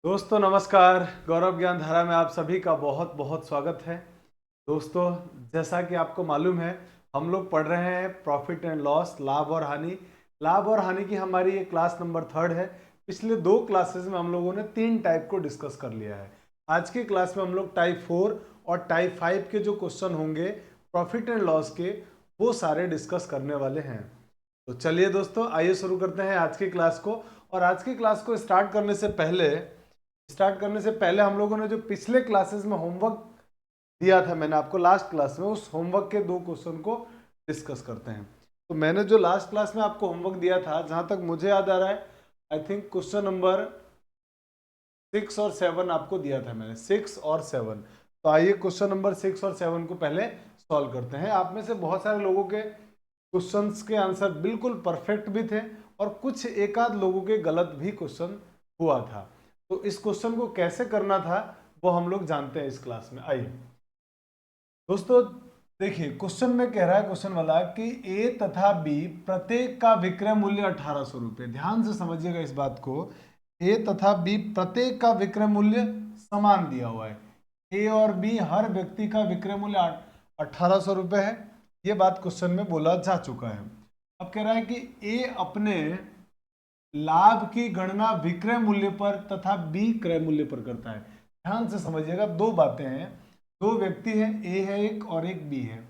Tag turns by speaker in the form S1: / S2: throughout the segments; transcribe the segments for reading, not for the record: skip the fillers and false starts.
S1: दोस्तों नमस्कार। गौरव ज्ञान धारा में आप सभी का बहुत बहुत स्वागत है। दोस्तों, जैसा कि आपको मालूम है, हम लोग पढ़ रहे हैं प्रॉफिट एंड लॉस, लाभ और हानि। लाभ और हानि की हमारी ये क्लास नंबर 3 है। पिछले 2 क्लासेस में हम लोगों ने 3 टाइप को डिस्कस कर लिया है। आज की क्लास में हम लोग टाइप 4 और टाइप 5 के जो क्वेश्चन होंगे प्रॉफिट एंड लॉस के, वो सारे डिस्कस करने वाले हैं। तो चलिए दोस्तों, आइए शुरू करते हैं आज की क्लास को। और आज की क्लास को स्टार्ट करने से पहले हम लोगों ने जो पिछले क्लासेस में होमवर्क दिया था, मैंने आपको लास्ट क्लास में, उस होमवर्क के 2 क्वेश्चन को डिस्कस करते हैं। तो मैंने जो लास्ट क्लास में आपको होमवर्क दिया था, जहां तक मुझे याद आ रहा है, आई थिंक क्वेश्चन नंबर 6 और 7 आपको दिया था मैंने, 6 और 7। तो आइए क्वेश्चन नंबर 6 और 7 को पहले सॉल्व करते हैं। आप में से बहुत सारे लोगों के क्वेश्चंस के आंसर बिल्कुल परफेक्ट भी थे और कुछ एक आध लोगों के गलत भी क्वेश्चन हुआ था। तो इस क्वेश्चन को कैसे करना था वो हम लोग जानते हैं इस क्लास में। आइए दोस्तों, देखिए क्वेश्चन में कह रहा है, क्वेश्चन वाला, कि ए तथा बी प्रत्येक का विक्रय मूल्य 1800 रुपये। ध्यान से समझिएगा इस बात को। ए तथा बी प्रत्येक का विक्रय मूल्य समान दिया हुआ है। ए और बी हर व्यक्ति का विक्रय मूल्य 1800 रुपये है। ये बात क्वेश्चन में बोला जा चुका है। अब कह रहा है कि ए अपने लाभ की गणना विक्रय मूल्य पर तथा बी क्रय मूल्य पर करता है। ध्यान से समझिएगा, 2 बातें हैं, 2 व्यक्ति हैं, ए है एक और एक बी है।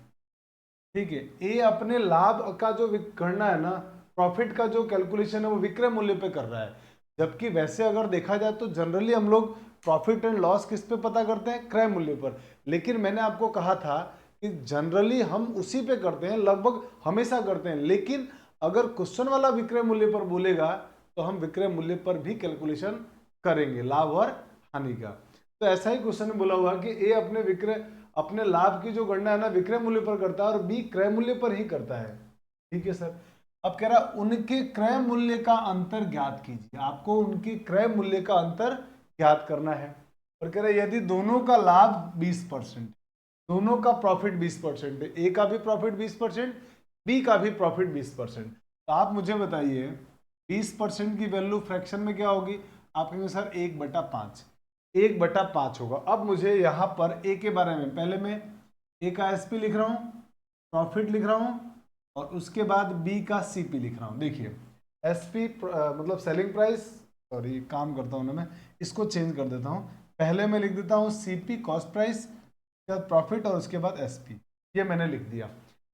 S1: ठीक है, ए अपने लाभ का जो गणना है ना, प्रॉफिट का जो कैलकुलेशन है, वो विक्रय मूल्य पे कर रहा है। जबकि वैसे अगर देखा जाए तो जनरली हम लोग प्रॉफिट एंड लॉस किस पे पता करते हैं? क्रय मूल्य पर। लेकिन मैंने आपको कहा था कि जनरली हम उसी पे करते हैं, लगभग हमेशा करते हैं। लेकिन अगर क्वेश्चन वाला विक्रय मूल्य पर बोलेगा तो हम विक्रय मूल्य पर भी कैलकुलेशन करेंगे, लाभ और हानि का। तो ऐसा ही क्वेश्चन में बोला हुआ कि ए अपने लाभ की जो गणना है ना, विक्रय मूल्य पर करता है और बी क्रय मूल्य पर ही करता है। ठीक है सर। अब कह रहा उनके क्रय मूल्य का अंतर ज्ञात कीजिए। आपको उनके क्रय मूल्य का अंतर ज्ञात करना है। और कह रहा यदि दोनों का लाभ 20%, दोनों का प्रॉफिट 20% है, ए का भी प्रॉफिट 20%, बी का भी प्रॉफिट 20%, तो आप मुझे बताइए 20% की वैल्यू फ्रैक्शन में क्या होगी? आप कहेंगे सर 1/5, 1/5 होगा। अब मुझे यहाँ पर ए के बारे में, पहले मैं ए का एसपी लिख रहा हूँ, प्रॉफिट लिख रहा हूँ, और उसके बाद बी का सीपी लिख रहा हूँ। देखिए एसपी मतलब सेलिंग प्राइस, सॉरी काम करता हूँ ना, मैं इसको चेंज कर देता हूँ। पहले मैं लिख देता हूँ सीपी कॉस्ट प्राइस, उसके बाद प्रॉफिट और उसके बाद एसपी। ये मैंने लिख दिया।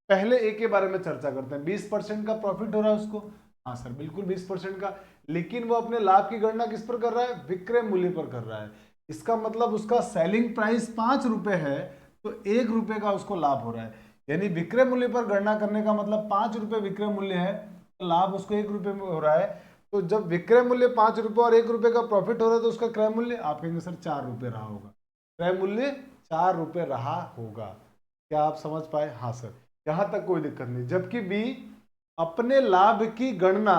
S1: पहले ए के बारे में चर्चा करते हैं। 20% का प्रॉफिट हो रहा है उसको, हाँ सर बिल्कुल 20% का, लेकिन वो अपने लाभ की गणना किस पर कर रहा है? विक्रय मूल्य पर कर रहा है। इसका मतलब उसका सेलिंग प्राइस 5 रुपए है, तो 1 रुपए का उसको लाभ हो रहा है। यानी विक्रय मूल्य पर गणना करने का मतलब 5 रुपए विक्रय मूल्य है, तो लाभ उसको 1 रुपए में हो रहा है। तो जब विक्रय मूल्य 5 रुपए और 1 रुपए का प्रॉफिट हो रहा है, तो उसका क्रय मूल्य, आप कहेंगे सर 4 रुपए रहा होगा। क्रय मूल्य 4 रुपए रहा होगा। क्या आप समझ पाए? हाँ सर, यहां तक कोई दिक्कत नहीं। जबकि अपने लाभ की गणना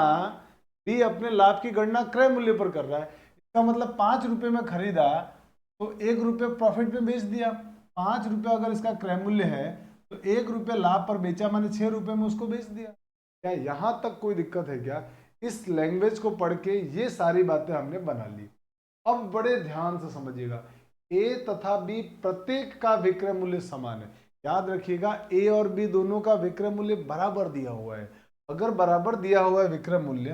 S1: बी अपने लाभ की गणना क्रय मूल्य पर कर रहा है। इसका मतलब 5 रुपए में खरीदा तो 1 रुपए प्रॉफिट में बेच दिया। 5 रुपए अगर इसका क्रय मूल्य है तो 1 रुपए लाभ पर बेचा, मैंने 6 रुपए में उसको बेच दिया। क्या यहां तक कोई दिक्कत है क्या? इस लैंग्वेज को पढ़ के ये सारी बातें हमने बना ली। अब बड़े ध्यान से समझिएगा, ए तथा बी प्रत्येक का विक्रय मूल्य समान है। याद रखिएगा, ए और बी दोनों का विक्रय मूल्य बराबर दिया हुआ है। अगर बराबर दिया हुआ है विक्रय मूल्य,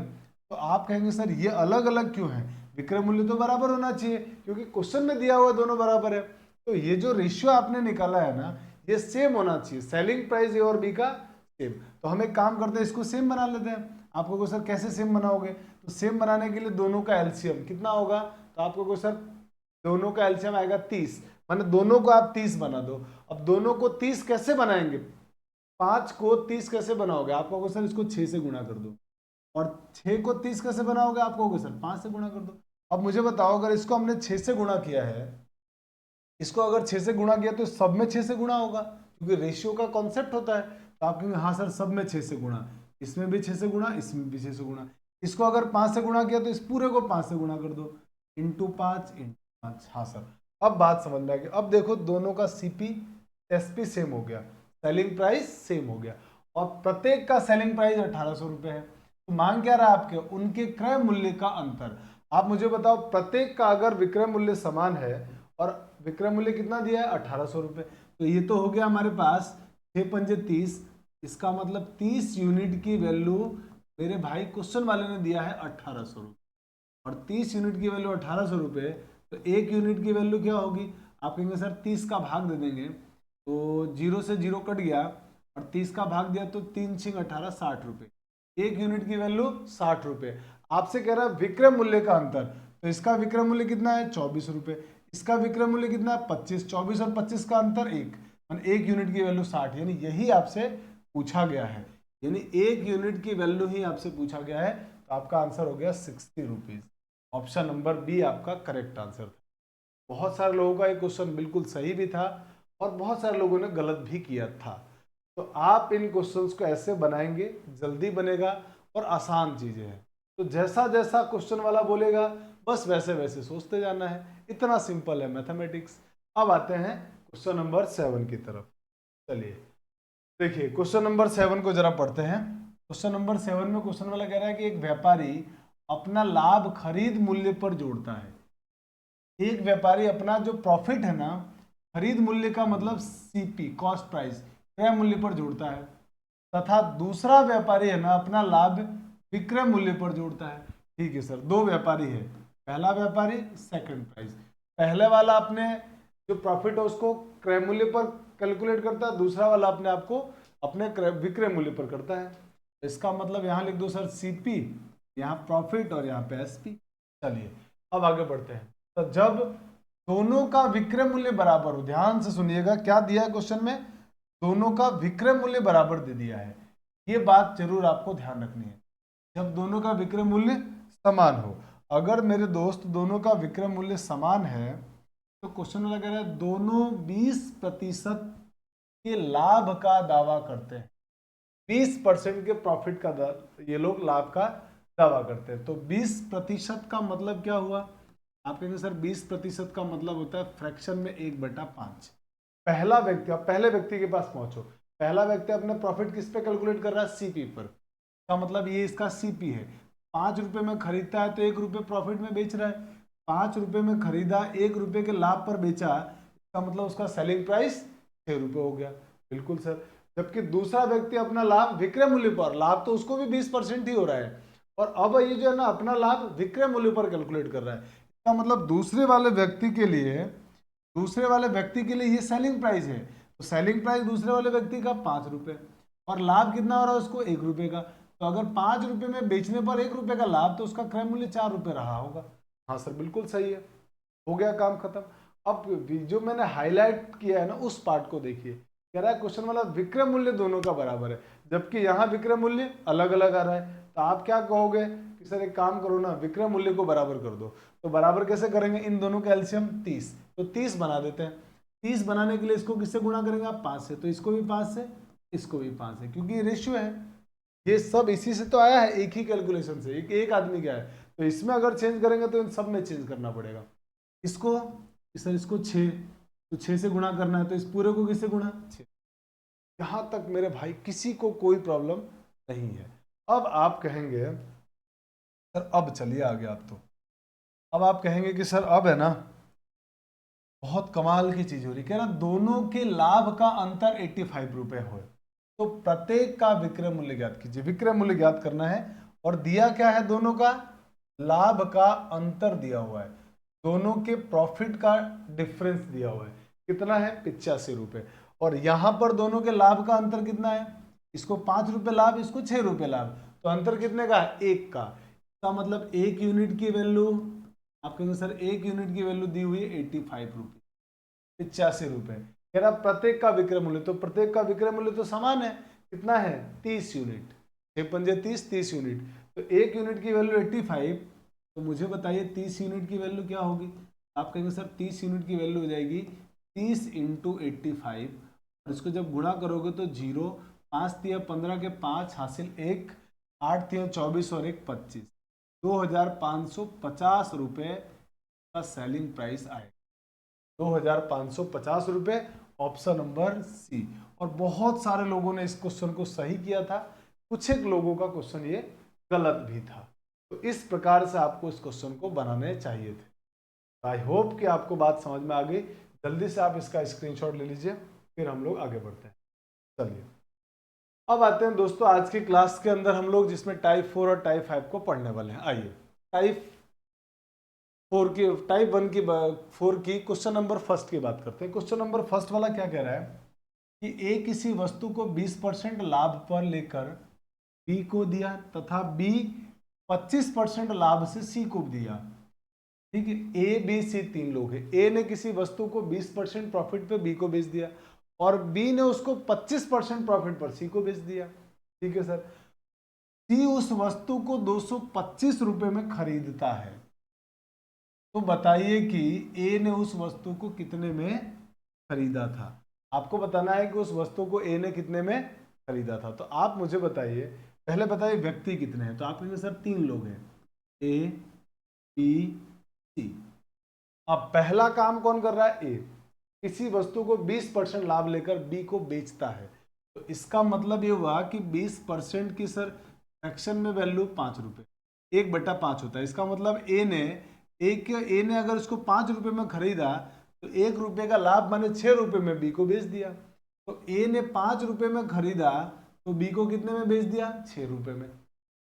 S1: तो आप कहेंगे सर ये अलग अलग क्यों है? विक्रय मूल्य तो बराबर होना चाहिए, क्योंकि क्वेश्चन में दिया हुआ दोनों बराबर है। तो ये जो रेशियो आपने निकाला है ना, ये सेम होना चाहिए। सेलिंग प्राइस ए और बी का सेम। तो हम एक काम करते हैं, इसको सेम बना लेते हैं। आपको को सर कैसे सेम बनाओगे? तो सेम बनाने के लिए दोनों का एलसीएम कितना होगा? तो आपको को सर दोनों का एलसीएम आएगा 30, माने दोनों को आप 30 बना दो। अब दोनों को 30 कैसे बनाएंगे? 5 को 30 कैसे बनाओगे? आप कहोगे सर इसको 6 से गुणा कर दो। और 6 को 30 कैसे बनाओगे? आप कहोगे सर 5 से गुणा कर दो। अब मुझे बताओ, अगर इसको हमने 6 से गुणा किया है, इसको अगर 6 से गुणा किया तो सब में 6 से गुणा होगा, क्योंकि रेशियो का कॉन्सेप्ट होता है। तो आप कहेंगे हाँ सर सब में 6 से गुणा, इसमें भी 6 से गुणा, इसमें भी 6 से गुणा। इसको अगर 5 से गुणा किया तो इस पूरे को 5 से गुणा कर दो, इंटू 5 इंटू 5। हाँ सर, अब बात समझ में आ गई। अब देखो दोनों का सीपी एसपी सेम हो गया, सेलिंग प्राइस सेम हो गया, और प्रत्येक का सेलिंग प्राइस 1800 रुपये है। तो मांग क्या रहा आपके? उनके क्रय मूल्य का अंतर। आप मुझे बताओ, प्रत्येक का अगर विक्रय मूल्य समान है और विक्रय मूल्य कितना दिया है 1800 रुपये, तो ये तो हो गया हमारे पास 6 पंजे 30, इसका मतलब 30 यूनिट की वैल्यू मेरे भाई क्वेश्चन वाले ने दिया है 1800 रुपये, और 30 यूनिट की वैल्यू 1800 रुपये, तो 1 यूनिट की वैल्यू क्या होगी? आप कहेंगे सर 30 का भाग दे देंगे, तो 0 से 0 कट गया और 30 का भाग दिया तो 3 छिंग 18 60 रुपये, 1 यूनिट की वैल्यू 60 रुपये। आपसे कह रहा है विक्रय मूल्य का अंतर, तो इसका विक्रय मूल्य कितना है 24 रुपये, इसका विक्रय मूल्य कितना है 25, 24 और 25 का अंतर 1, 1 यूनिट की वैल्यू 60, यानी यही आपसे पूछा गया है, यानी 1 यूनिट की वैल्यू ही आपसे पूछा गया है, तो आपका आंसर हो गया 60 रुपीज। ऑप्शन नंबर बी आपका करेक्ट आंसर था। बहुत सारे लोगों का ये क्वेश्चन बिल्कुल सही भी था और बहुत सारे लोगों ने गलत भी किया था। तो आप इन क्वेश्चंस को ऐसे बनाएंगे, जल्दी बनेगा और आसान चीजें हैं, तो जैसा जैसा क्वेश्चन वाला बोलेगा बस वैसे वैसे सोचते जाना है, इतना सिंपल है मैथमेटिक्स। अब आते हैं क्वेश्चन नंबर 7 की तरफ। चलिए देखिए क्वेश्चन नंबर 7 को जरा पढ़ते हैं। क्वेश्चन नंबर 7 में क्वेश्चन वाला कह रहा है कि एक व्यापारी अपना लाभ खरीद मूल्य पर जोड़ता है। एक व्यापारी अपना जो प्रॉफिट है ना, खरीद मूल्य का मतलब सीपी कॉस्ट प्राइस, क्रय मूल्य पर जोड़ता है, तथा दूसरा व्यापारी है ना अपना लाभ विक्रय मूल्य पर जोड़ता है। ठीक है सर, दो व्यापारी है, पहला व्यापारी सेकंड प्राइस, पहले वाला अपने जो प्रॉफिट है उसको क्रय मूल्य पर कैलकुलेट करता है, दूसरा वाला अपने आप को अपने विक्रय मूल्य पर करता है। इसका मतलब यहाँ लिख दो सर सीपी, यहाँ प्रॉफिट और यहाँ पे एसपी। चलिए अब आगे बढ़ते हैं। तो जब दोनों का विक्रय मूल्य बराबर हो, ध्यान से सुनिएगा क्या दिया है क्वेश्चन में, दोनों का विक्रय मूल्य बराबर दे दिया है, ये बात जरूर आपको ध्यान रखनी है। जब दोनों का विक्रय मूल्य समान हो, अगर मेरे दोस्त दोनों का विक्रय मूल्य समान है तो क्वेश्चन में लग रहा है दोनों 20% के लाभ का दावा करते हैं, 20% के प्रॉफिट का ये लोग लाभ का दावा करते हैं। तो 20% का मतलब क्या हुआ? आप कहेंगे सर 20% का मतलब होता है फ्रैक्शन में 1/5। पहला व्यक्ति, आप पहले व्यक्ति के पास पहुंचो, पहला व्यक्ति अपने प्रॉफिट किस पे कैलकुलेट कर रहा है? सीपी पर। का मतलब ये इसका सीपी है, 5 रुपए में खरीदता है तो 1 रुपए प्रॉफिट में बेच रहा है, 5 रुपए में खरीदा 1 रुपए के लाभ पर बेचा, इसका मतलब उसका सेलिंग प्राइस 6 रुपए हो गया। बिल्कुल सर। जबकि दूसरा व्यक्ति अपना लाभ विक्रय मूल्य पर, लाभ तो उसको भी 20% ही हो रहा है, और अब ये जो है ना अपना लाभ विक्रय मूल्य पर कैलकुलेट कर रहा है, इसका मतलब दूसरे वाले व्यक्ति के लिए ये सेलिंग प्राइस है, तो सेलिंग प्राइस दूसरे वाले व्यक्ति का 5 रुपए, और लाभ कितना हो रहा है उसको 1 रुपए का, तो अगर 5 रुपए में बेचने पर 1 रुपए का लाभ, तो उसका क्रय मूल्य 4 रुपए रहा होगा। हाँ सर बिल्कुल सही है, हो गया काम खत्म। अब जो मैंने हाईलाइट किया है ना उस पार्ट को देखिए, कह रहा है क्वेश्चन वाला विक्रय मूल्य दोनों का बराबर है, जबकि यहाँ विक्रय मूल्य अलग अलग आ रहा है। तो आप क्या कहोगे कि सर एक काम करो ना, विक्रय मूल्य को बराबर कर दो। तो बराबर कैसे करेंगे? इन दोनों का एलसीएम 30, तो 30 बना देते हैं। 30 बनाने के लिए इसको किससे गुणा करेंगे आप? 5 से, तो इसको भी 5 से, इसको भी 5 से, क्योंकि ये रेशियो है, ये सब इसी से तो आया है, एक ही कैलकुलेशन से, एक आदमी का है। तो इसमें अगर चेंज करेंगे तो इन सब में चेंज करना पड़ेगा। इसको सर इसको 6, तो 6 से गुणा करना है, तो इस पूरे को किससे गुणा? 6। यहां तक मेरे भाई किसी को कोई प्रॉब्लम नहीं है। अब आप कहेंगे सर, अब चलिए आगे आप तो, अब आप कहेंगे कि सर अब है ना बहुत कमाल की चीज हो रही, कह रहा दोनों के लाभ का अंतर 85 रुपए हो, तो प्रत्येक का विक्रय मूल्य ज्ञात कीजिए। विक्रय मूल्य ज्ञात करना है, और दिया क्या है? दोनों का लाभ का अंतर दिया हुआ है, दोनों के प्रॉफिट का डिफरेंस दिया हुआ है, कितना है? 85 रुपए। और यहां पर दोनों के लाभ का अंतर कितना है? इसको 5 रुपए लाभ, इसको 6 रुपए लाभ, तो अंतर कितने का है? 1 का। इसका मतलब 1 यूनिट की वैल्यू, आप कहेंगे सर 1 यूनिट की वैल्यू दी हुई है 85 रुपये, 85 रुपए। कह रहा प्रत्येक का विक्रय मूल्य, तो प्रत्येक का विक्रय मूल्य तो समान है, कितना है? 30 यूनिट, 6 पंजे 30, 30 यूनिट, तो 1 यूनिट की वैल्यू 85, तो मुझे बताइए 30 यूनिट की वैल्यू क्या होगी? आप कहेंगे सर 30 यूनिट की वैल्यू हो जाएगी 30 इंटू 85, और इसको जब गुणा करोगे तो 0, 5 तिया 15 के 5 हासिल 1, 8 तिया 24 और 1 25, 2550 रुपये का सेलिंग प्राइस आएगा, 2550 रुपये, ऑप्शन नंबर सी। और बहुत सारे लोगों ने इस क्वेश्चन को सही किया था, कुछ एक लोगों का क्वेश्चन ये गलत भी था। तो इस प्रकार से आपको इस क्वेश्चन को बनाने चाहिए थे। आई होप कि आपको बात समझ में आ गई। जल्दी से आप इसका स्क्रीनशॉट ले लीजिए, फिर हम लोग आगे बढ़ते हैं। चलिए अब आते हैं दोस्तों आज की क्लास के अंदर हम लोग, जिसमें टाइप 4 और टाइप 5 को पढ़ने वाले हैं। आइए टाइप 1 की 4 की क्वेश्चन नंबर फर्स्ट की बात करते हैं। क्वेश्चन नंबर फर्स्ट वाला क्या कह रहा है कि ए किसी वस्तु को 20% लाभ पर लेकर बी को दिया तथा बी 25% लाभ से सी को दिया। ठीक है, ए बी सी 3 लोग हैं। ए ने किसी वस्तु को 20% प्रॉफिट पे बी को बेच दिया और बी ने उसको 25% प्रॉफिट पर सी को बेच दिया। ठीक है सर, सी उस वस्तु को 225 रुपए में खरीदता है। तो बताइए कि ए ने उस वस्तु को कितने में खरीदा था। आपको बताना है कि उस वस्तु को ए ने कितने में खरीदा था। तो आप मुझे बताइए, पहले बताइए व्यक्ति कितने हैं। तो आप कहेंगे सर 3 लोग हैं, ए बी सी। अब पहला काम कौन कर रहा है? ए किसी वस्तु को 20% लाभ लेकर बी को बेचता है। तो इसका मतलब ये हुआ कि 20% की सर फ्रैक्शन में वैल्यू 5 रुपए, 1/5 होता है। इसका मतलब ए ने अगर उसको 5 रुपए में खरीदा तो 1 रुपए का लाभ माने 6 रुपए में बी को बेच दिया। तो ए ने 5 रुपए में खरीदा तो बी को कितने में बेच दिया? 6 रुपए में।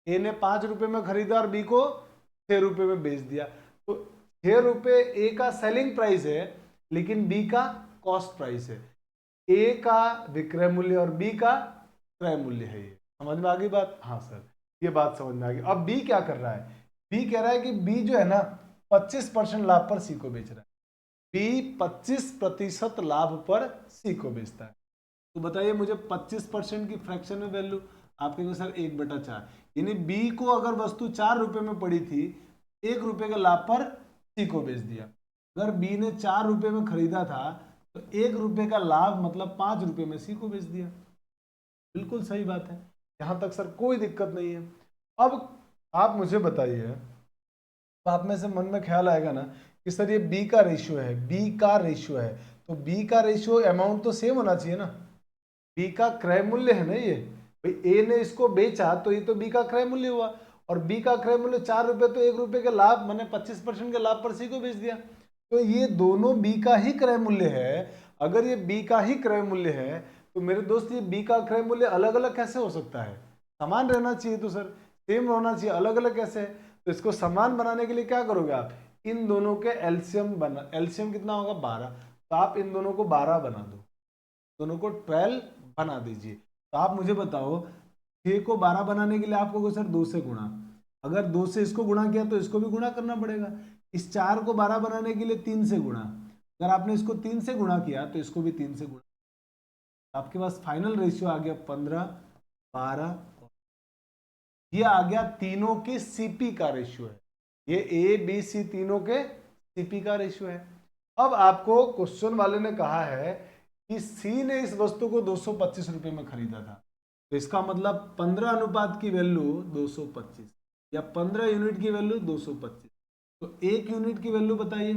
S1: ए ने 5 रुपए में खरीदा और बी को 6 रुपए में बेच दिया। तो 6 रुपए ए का सेलिंग प्राइस है, लेकिन बी का कॉस्ट प्राइस है। ए का विक्रय मूल्य और बी का क्रय मूल्य है। ये समझ में आ गई बात? हाँ सर, ये बात समझ में आ गई। अब बी क्या कर रहा है? बी कह रहा है कि बी जो है ना 25% लाभ पर सी को बेच रहा है। बी 25% लाभ पर सी को बेचता है। तो बताइए मुझे 25% की फ्रैक्शन में वैल्यू। आप कहेंगे सर 1/4, यानी बी को अगर वस्तु 4 रुपए में पड़ी थी, 1 रुपए के लाभ पर सी को बेच दिया। अगर बी ने 4 रुपए में खरीदा था तो 1 रुपए का लाभ मतलब 5 रुपए में सी को बेच दिया। बिल्कुल सही बात है, यहां तक सर कोई दिक्कत नहीं है। अब आप मुझे बताइए, आप में से मन में ख्याल आएगा ना कि सर ये बी का रेशियो है, बी का रेशियो है, तो बी का रेशियो अमाउंट तो सेम होना चाहिए ना। बी का क्रय मूल्य है ना ये, भाई ए ने इसको बेचा तो ये तो बी का क्रय मूल्य हुआ, और बी का क्रय मूल्य 4 रुपए, तो 1 रुपए के लाभ मैंने 25% के लाभ पर सी को बेच दिया। तो ये दोनों बी का ही क्रय मूल्य है। अगर ये बी का ही क्रय मूल्य है तो मेरे दोस्त ये बी का क्रय मूल्य अलग अलग कैसे हो सकता है? समान रहना चाहिए। तो सर सेम होना चाहिए, अलग अलग कैसे है? तो इसको समान बनाने के लिए क्या करोगे आप? इन दोनों के एलसीएम बना, एलसीएम कितना होगा? 12। तो आप इन दोनों को 12 बना दो, दोनों को 12 बना दीजिए। तो आप मुझे बताओ 6 को 12 बनाने के लिए आपको सर 2 से गुणा, अगर 2 से इसको गुणा किया तो इसको भी गुणा करना पड़ेगा। इस 4 को 12 बनाने के लिए 3 से गुणा, अगर आपने इसको 3 से गुणा किया तो इसको भी 3 से गुणा। आपके पास फाइनल रेशियो आ गया 15, 12। ये आ गया तीनों के सीपी का रेशियो है। ये ए बी सी तीनों के सीपी का रेशियो है। अब आपको क्वेश्चन वाले ने कहा है कि सी ने इस वस्तु को 225 रुपए में खरीदा था। तो इसका मतलब 15 अनुपात की वैल्यू 225 या 15 यूनिट की वैल्यू 225। तो 1 यूनिट की वैल्यू बताइए।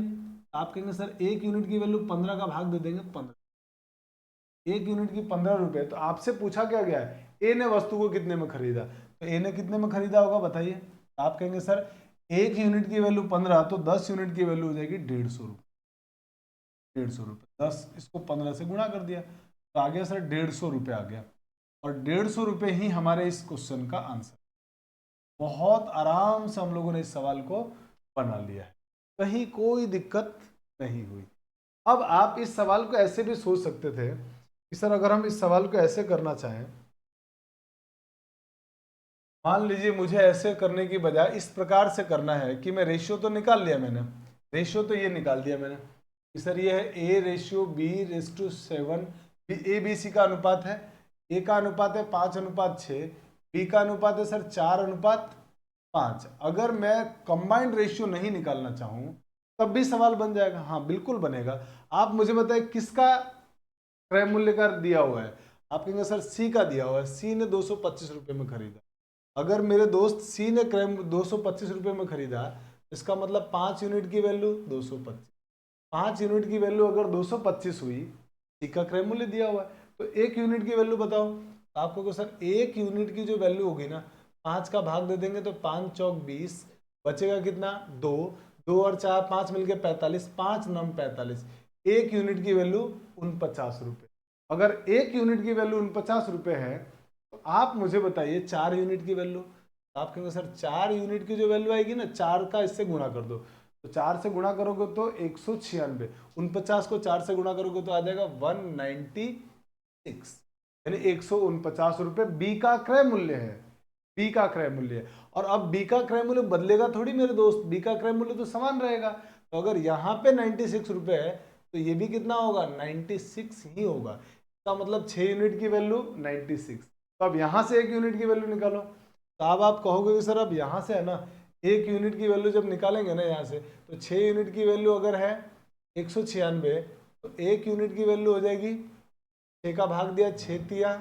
S1: आप कहेंगे सर 1 यूनिट की वैल्यू 15 का भाग दे देंगे 15, 1 यूनिट की 15 रुपए। तो आपसे पूछा क्या गया है? ए ने वस्तु को कितने में खरीदा। तो ए ने कितने में खरीदा होगा बताइए। आप कहेंगे सर 1 यूनिट की वैल्यू 15, तो 10 यूनिट की वैल्यू हो जाएगी 150 रुपये। 150 रुपये, 10 इसको 15 से गुणा कर दिया तो आ गया सर 150 रुपये आ गया। और 150 रुपये ही हमारे इस क्वेश्चन का आंसर। बहुत आराम से हम लोगों ने इस सवाल को बना लिया है, कहीं कोई दिक्कत नहीं हुई। अब आप इस सवाल को ऐसे भी सोच सकते थे कि सर अगर हम इस सवाल को ऐसे करना चाहें, मान लीजिए मुझे ऐसे करने की बजाय इस प्रकार से करना है कि मैं रेशियो तो निकाल लिया मैंने, रेशियो तो ये निकाल दिया मैंने कि सर ये है A ratio B race to 7, A B C का अनुपात है, ए का अनुपात है 5:6, बी का अनुपात है सर 4:5। अगर मैं कंबाइंड रेशियो नहीं निकालना चाहूँ तब भी सवाल बन जाएगा। हाँ बिल्कुल बनेगा। आप मुझे बताइए किसका क्रय मूल्य का दिया हुआ है। आप कहेंगे सर सी का दिया हुआ है, सी ने 225 रुपये में खरीदा। अगर मेरे दोस्त सी ने क्रय 225 रुपये में खरीदा, इसका मतलब 5 यूनिट की वैल्यू 225, 5 यूनिट की वैल्यू अगर 225 हुई, सी का क्रय मूल्य दिया हुआ है, तो 1 यूनिट की वैल्यू बताओ। तो आपको सर 1 यूनिट की जो वैल्यू होगी ना 5 का भाग दे देंगे तो 5 चौक 20, बचेगा कितना 2, 2 और 4 5 मिलके 45, 5 नम 45, 1 यूनिट की वैल्यू 49 रुपये। अगर 1 यूनिट की वैल्यू 49 रुपये है तो आप मुझे बताइए 4 यूनिट की वैल्यू। तो आप कहेंगे सर 4 यूनिट की जो वैल्यू आएगी ना, 4 का इससे गुणा कर दो, तो 4 से गुणा करोगे तो 196, 49 को 4 से गुणा करोगे तो आ जाएगा 196, यानी 149 रुपये बी का क्रय मूल्य है। बी का क्रय मूल्य है। और अब बी का क्रय मूल्य बदलेगा थोड़ी मेरे दोस्त, बी का क्रय मूल्य तो समान रहेगा। तो अगर यहाँ पे 96 रुपये है तो ये भी कितना होगा 96 ही होगा। इसका मतलब 6 यूनिट की वैल्यू 96। तो अब यहाँ से 1 यूनिट की वैल्यू निकालो। तो अब आप कहोगे कि सर अब यहाँ से है ना 1 यूनिट की वैल्यू जब निकालेंगे ना यहाँ से, तो 6 यूनिट की वैल्यू अगर है 196, तो 1 यूनिट की वैल्यू हो जाएगी 6 का भाग दिया 6 तिया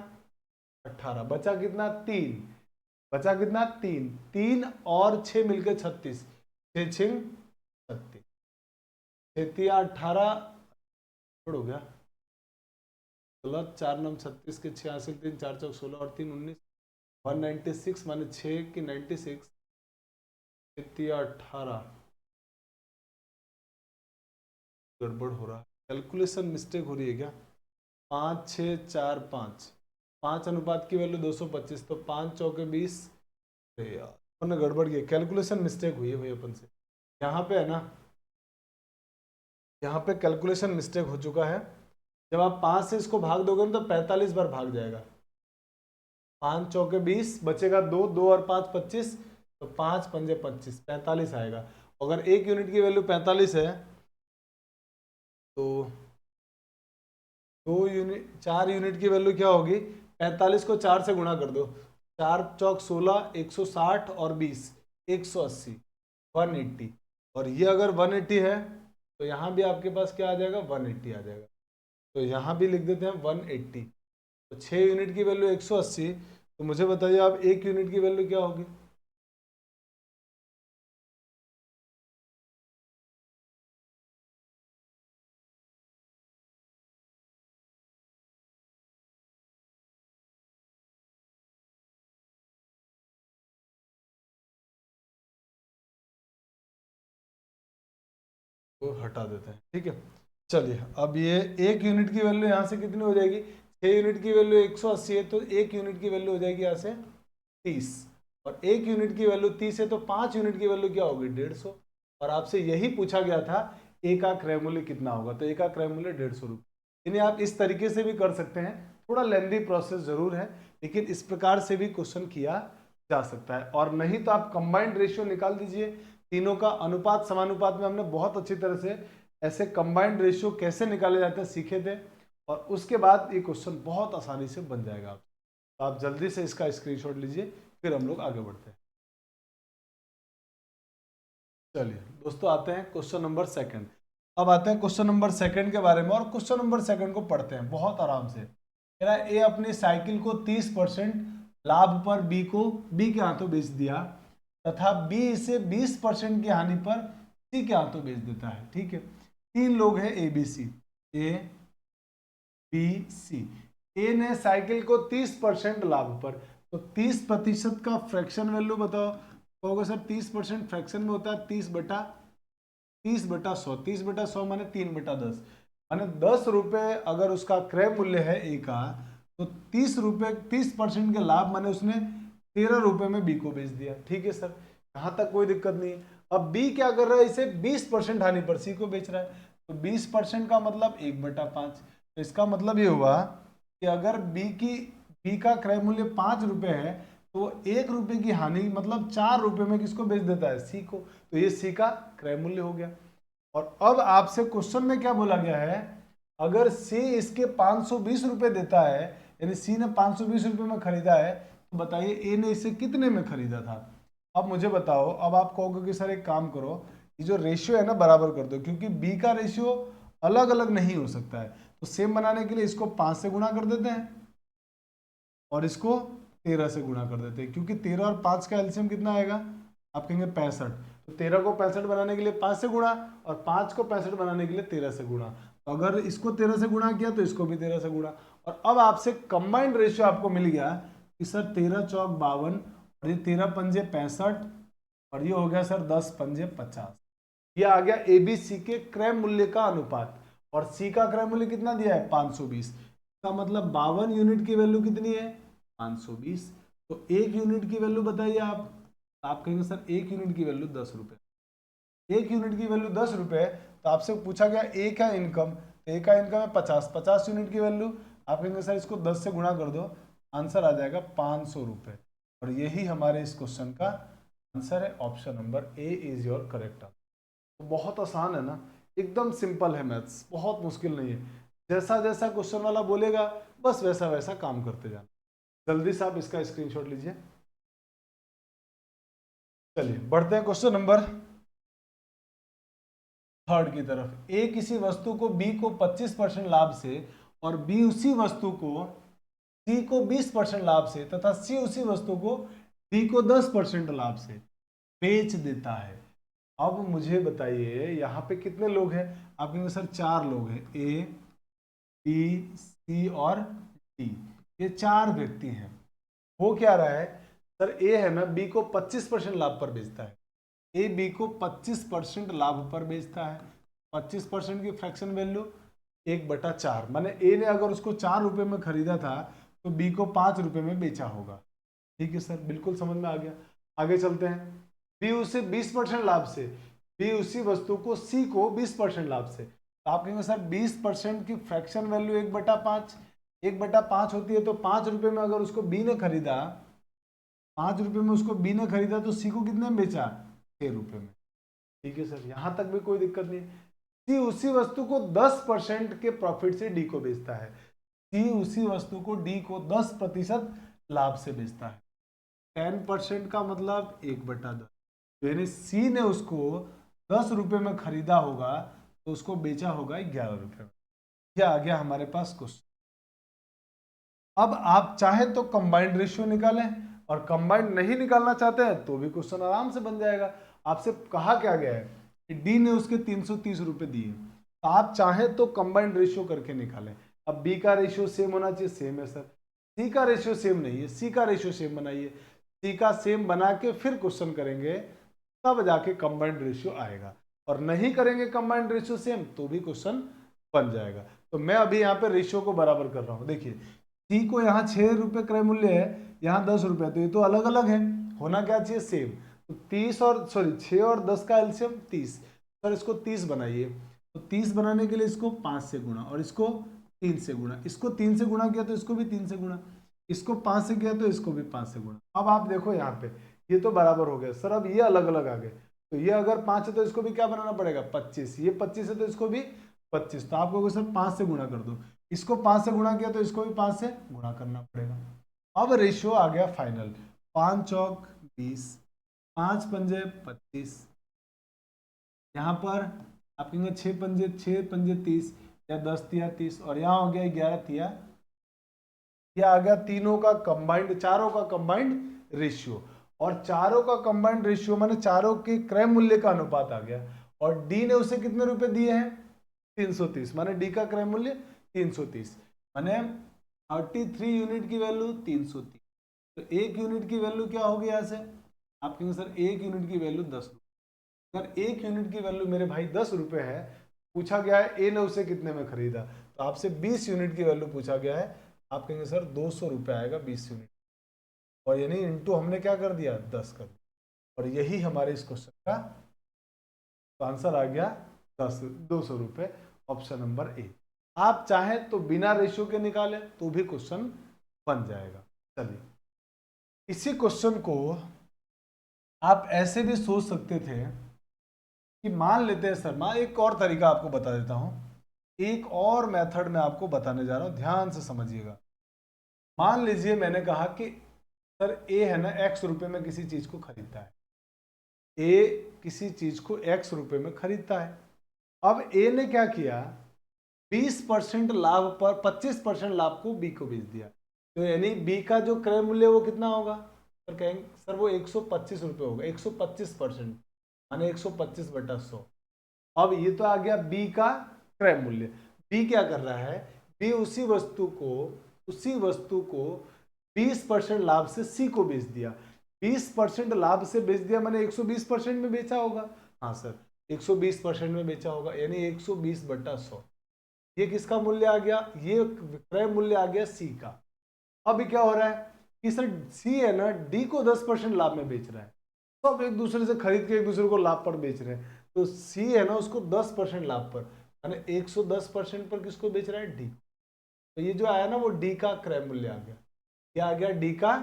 S1: 18, बचा कितना 3, बचा कितना 3, 3 और 6 मिलकर 36, 6 6 36, 6 तिया 18 हो गया 16, 4 9 36 के 86, 3 4 चौक 16 और 3 19, 196 माने 6 की 96, 18, गड़बड़ हो रहा है, कैलकुलेशन मिस्टेक हो रही है क्या? 5 6 4 5, 5 अनुपात की वैल्यू 225, तो 5 चौके 20, यार अपन ने गड़बड़ की, कैलकुलेशन मिस्टेक हुई है भाई अपन से। यहाँ पे है ना, यहाँ पे कैलकुलेशन मिस्टेक हो चुका है। जब आप 5 से इसको भाग दोगे ना तो 45 बार भाग जाएगा। 5 चौके 20, बचेगा 2, 2 और 5 25, तो 5 पंजे 25, 45 आएगा। अगर 1 यूनिट की वैल्यू 45 है तो 2 यूनिट 4 यूनिट की वैल्यू क्या होगी? 45 को 4 से गुणा कर दो, 4 चौक 16, 160 और 20, 180, 180। और ये अगर 180 है तो यहाँ भी आपके पास क्या आ जाएगा 180 आ जाएगा। तो यहाँ भी लिख देते हैं 180। तो 6 यूनिट की वैल्यू 180, तो मुझे बताइए आप 1 यूनिट की वैल्यू क्या होगी? तो हटा देते हैं, ठीक है। चलिए अब ये 1 यूनिट की वैल्यू यहाँ से कितनी हो जाएगी? 6 यूनिट की वैल्यू 180 है तो 1 यूनिट की वैल्यू हो जाएगी यहाँ से 30, और 1 यूनिट की वैल्यू 30 है तो 5 यूनिट की वैल्यू क्या होगी 150। और आपसे यही पूछा गया था ए का क्रय मूल्य कितना होगा, तो ए का क्रय मूल्य 150 रुपये। इन्हें आप इस तरीके से भी कर सकते हैं, थोड़ा लेंदी प्रोसेस जरूर है, लेकिन इस प्रकार से भी क्वेश्चन किया जा सकता है। और नहीं तो आप कंबाइंड रेशियो निकाल दीजिए, तीनों का अनुपात समानुपात में हमने बहुत अच्छी तरह से ऐसे कंबाइंड रेशियो कैसे निकाले जाते हैं सीखे थे, और उसके बाद ये क्वेश्चन बहुत आसानी से बन जाएगा। तो आप जल्दी से इसका स्क्रीनशॉट लीजिए, फिर हम लोग आगे बढ़ते हैं। चलिए दोस्तों आते हैं क्वेश्चन नंबर सेकंड। अब आते हैं क्वेश्चन नंबर सेकंड के बारे में, और क्वेश्चन नंबर सेकंड को पढ़ते हैं बहुत आराम से। मेरा ए अपनी साइकिल को 30% लाभ पर बी के हाथों बेच दिया, तथा बी इसे 20% की हानि पर सी के हाथों बेच देता है। ठीक है, 3 लोग हैं ए बी सी, ए बी सी। ए ने साइकिल को 30% लाभ पर, तो 30% का फ्रैक्शन वैल्यू बताओ। कहोगे सर 30% फ्रैक्शन में होता है 30/100, 30/100 माने 3/10, माने 10 रुपये अगर उसका क्रय मूल्य है ए का, तो 30 रुपये 30% के लाभ माने उसने 13 रुपये में बी को बेच दिया। ठीक है सर, यहाँ तक कोई दिक्कत नहीं है। अब बी क्या कर रहा है, इसे 20% हानि पर सी को बेच रहा है, तो 20% का मतलब 1/5। तो इसका मतलब ये हुआ कि अगर बी का क्रय मूल्य 5 रुपये है, तो 1 रुपये की हानि मतलब 4 रुपये में किसको बेच देता है, सी को। तो ये सी का क्रय मूल्य हो गया। और अब आपसे क्वेश्चन में क्या बोला गया है, अगर सी इसके 520 रुपये देता है, यानी सी ने 520 रुपये में खरीदा है, तो बताइए ए ने इसे कितने में खरीदा था। अब मुझे बताओ, अब आप कहोगे कि सर एक काम करो, ये जो रेशियो है ना बराबर कर दो, क्योंकि बी का रेशियो अलग अलग नहीं हो सकता है। तो सेम बनाने के लिए इसको 5 से गुणा कर देते हैं और इसको 13 से गुणा कर देते हैं, क्योंकि 13 और 5 का एलसीएम कितना आएगा, आप कहेंगे 65। तो 13 को 65 बनाने के लिए 5 से गुणा, और 5 को 65 बनाने के लिए 13 से गुणा। तो अगर इसको 13 से गुणा किया तो इसको भी 13 से गुणा। और अब आपसे कंबाइंड रेशियो आपको मिल गया कि सर 13 चौक 52 और ये 13 पंजे 65 और ये हो गया सर 10 पंजे 50। ये आ गया ABC के क्रय मूल्य का अनुपात। और सी का क्रय मूल्य कितना दिया है 520। इसका मतलब 52 यूनिट की वैल्यू कितनी है 520। तो एक यूनिट की वैल्यू बताइए आप कहेंगे सर एक यूनिट की वैल्यू 10 रुपए। एक यूनिट की वैल्यू 10 रुपए। तो आपसे पूछा गया ए का इनकम, तो ए का इनकम है 50 यूनिट की वैल्यू। आप कहेंगे सर इसको 10 से गुणा कर दो, आंसर आ जाएगा 500 रुपए। और यही हमारे इस क्वेश्चन का आंसर है। Option number A is your correct answer. तो बहुत आसान है ना, एकदम सिंपल है मैथ्स, बहुत मुश्किल नहीं है। जैसा जैसा क्वेश्चन वाला बोलेगा बस वैसा वैसा काम करते जाना। जल्दी से आप इसका स्क्रीनशॉट लीजिए। चलिए बढ़ते हैं क्वेश्चन नंबर 3 की तरफ। ए किसी वस्तु को बी को 25% लाभ से और बी उसी वस्तु को सी को 20% लाभ से तथा सी उसी वस्तु को डी को 10% लाभ से बेच देता है। अब मुझे बताइए यहाँ पे कितने लोग हैं। आप कहेंगे सर 4 लोग हैं, ए बी सी और डी, ये 4 व्यक्ति हैं। हो क्या रहा है सर, ए है ना बी को 25% लाभ पर बेचता है। ए बी को 25% लाभ पर बेचता है। 25% की फ्रैक्शन वैल्यू 1/4, माने ए ने अगर उसको 4 रुपए में खरीदा था तो बी को 5 रुपए में बेचा होगा। ठीक है सर, बिल्कुल समझ में आ गया। आगे चलते हैं। बी उसे 20% लाभ से, बी उसी वस्तु को सी को 20% लाभ से। तो आप कहेंगे सर 20% की फ्रैक्शन वैल्यू 1/5, 1/5 होती है। तो 5 रुपए में अगर उसको बी ने खरीदा, 5 रुपए में उसको बी ने खरीदा तो सी को कितने में बेचा 6 रुपए में। ठीक है सर, यहां तक भी कोई दिक्कत नहीं। सी उसी वस्तु को 10% के प्रॉफिट से डी को बेचता है। सी उसी वस्तु को डी को 10% लाभ से बेचता है। 10% का मतलब 1/10, यानी सी ने उसको 10 रुपए में खरीदा होगा तो उसको बेचा होगा 11 रुपए में। यह आ गया हमारे पास क्वेश्चन। अब आप चाहे तो कंबाइंड रेशियो निकालें, और कंबाइंड नहीं निकालना चाहते हैं तो भी क्वेश्चन आराम से बन जाएगा। आपसे कहा क्या गया है कि डी ने उसके 330 रुपए दिए, तो आप चाहें तो कंबाइंड रेशियो करके निकालें। अब बी का रेशियो सेम होना चाहिए, सेम है सर। सी का रेशियो सेम नहीं है, सी का रेशियो सेम बनाइए। सी का सेम बना के फिर क्वेश्चन करेंगे, तब जाके कंबाइंड रेशियो आएगा। और नहीं करेंगे कंबाइंड रेशियो सेम तो भी क्वेश्चन बन जाएगा। तो मैं अभी यहाँ पे रेशियो को बराबर कर रहा हूँ। देखिए सी को यहाँ 6 रुपए क्रय मूल्य है, यहाँ 10 रुपए, तो ये तो अलग अलग है, होना क्या चाहिए सेम। तो 30 और 6 और 10 का एलसीएम 30। सर इसको 30 बनाइए। तो 30 बनाने के लिए इसको 5 से गुणा और इसको 3 से गुणा, इसको 3 से गुणा किया तो इसको भी 3 से गुणा, इसको 5 से किया तो इसको भी 5 से गुणा। अब आप देखो यहाँ पे ये तो बराबर हो गया सर। अब ये अलग अलग आ गए, तो ये अगर 5 है तो इसको भी क्या बनाना पड़ेगा 25, ये 25 है तो इसको भी 25। तो आप कहोगे सर 5 से गुणा कर दो, इसको 5 से गुणा किया तो इसको भी 5 से गुणा करना पड़ेगा। अब रेशियो आ गया फाइनल, 5 चौक 20, 5 पंजे 25, यहाँ पर आप कहेंगे 6 पंजे 30 या 10 तिया 30, और यहाँ हो गया 11 तिया। यह आ गया तीनों का कंबाइंड, चारों का कंबाइंड रेशियो। और चारों का कंबाइंड रेशियो माने चारों के क्रय मूल्य का अनुपात आ गया। और डी ने उसे कितने रुपए दिए हैं 330, माने डी का क्रय मूल्य 330, माने 33 यूनिट की वैल्यू 330। तो एक यूनिट की वैल्यू क्या होगी यहाँ से, आप कहेंगे सर एक यूनिट की वैल्यू 10 रुपये। अगर एक यूनिट की वैल्यू मेरे भाई 10 रुपये है, पूछा गया है ए ने उसे कितने में खरीदा, तो आपसे 20 यूनिट की वैल्यू पूछा गया है, आप कहेंगे सर 200 रुपये आएगा 20 यूनिट। और यानी इंटू हमने क्या कर दिया 10 कर दिया। और यही हमारे इस क्वेश्चन का आंसर आ गया 200 रुपये, ऑप्शन नंबर ए। आप चाहें तो बिना रेशियो के निकालें तो भी क्वेश्चन बन जाएगा। चलिए इसी क्वेश्चन को आप ऐसे भी सोच सकते थे कि मान लेते हैं सर, मैं एक और तरीका आपको बता देता हूं, एक और मेथड में आपको बताने जा रहा हूं, ध्यान से समझिएगा। मान लीजिए मैंने कहा कि सर ए है ना x रुपए में किसी चीज को खरीदता है, ए किसी चीज को x रुपए में खरीदता है। अब ए ने क्या किया 20% लाभ पर 25% लाभ को बी को बेच दिया। तो यानी बी का जो क्रय मूल्य वो कितना होगा, सर कहेंगे सर वो 125 रुपये होगा। 125% माने 125/100। अब ये तो आ गया बी का क्रय मूल्य। बी क्या कर रहा है, बी उसी वस्तु को 20% लाभ से सी को बेच दिया। 20% लाभ से बेच दिया, मैंने 120% में बेचा होगा। हाँ सर, 120% में बेचा होगा, यानी 120/100। ये किसका मूल्य आ गया? ये विक्रय मूल्य आ गया सी का। अब क्या हो रहा है कि सर सी है ना, डी को 10% लाभ में बेच रहा है, सब एक दूसरे से खरीद के एक दूसरे को लाभ पर बेच रहे हैं, तो सी है ना उसको 10% लाभ पर, यानी 110% पर किसको बेच रहा है? डी। तो ये जो आया ना वो डी का क्रय मूल्य आ गया। क्या आ गया? डी का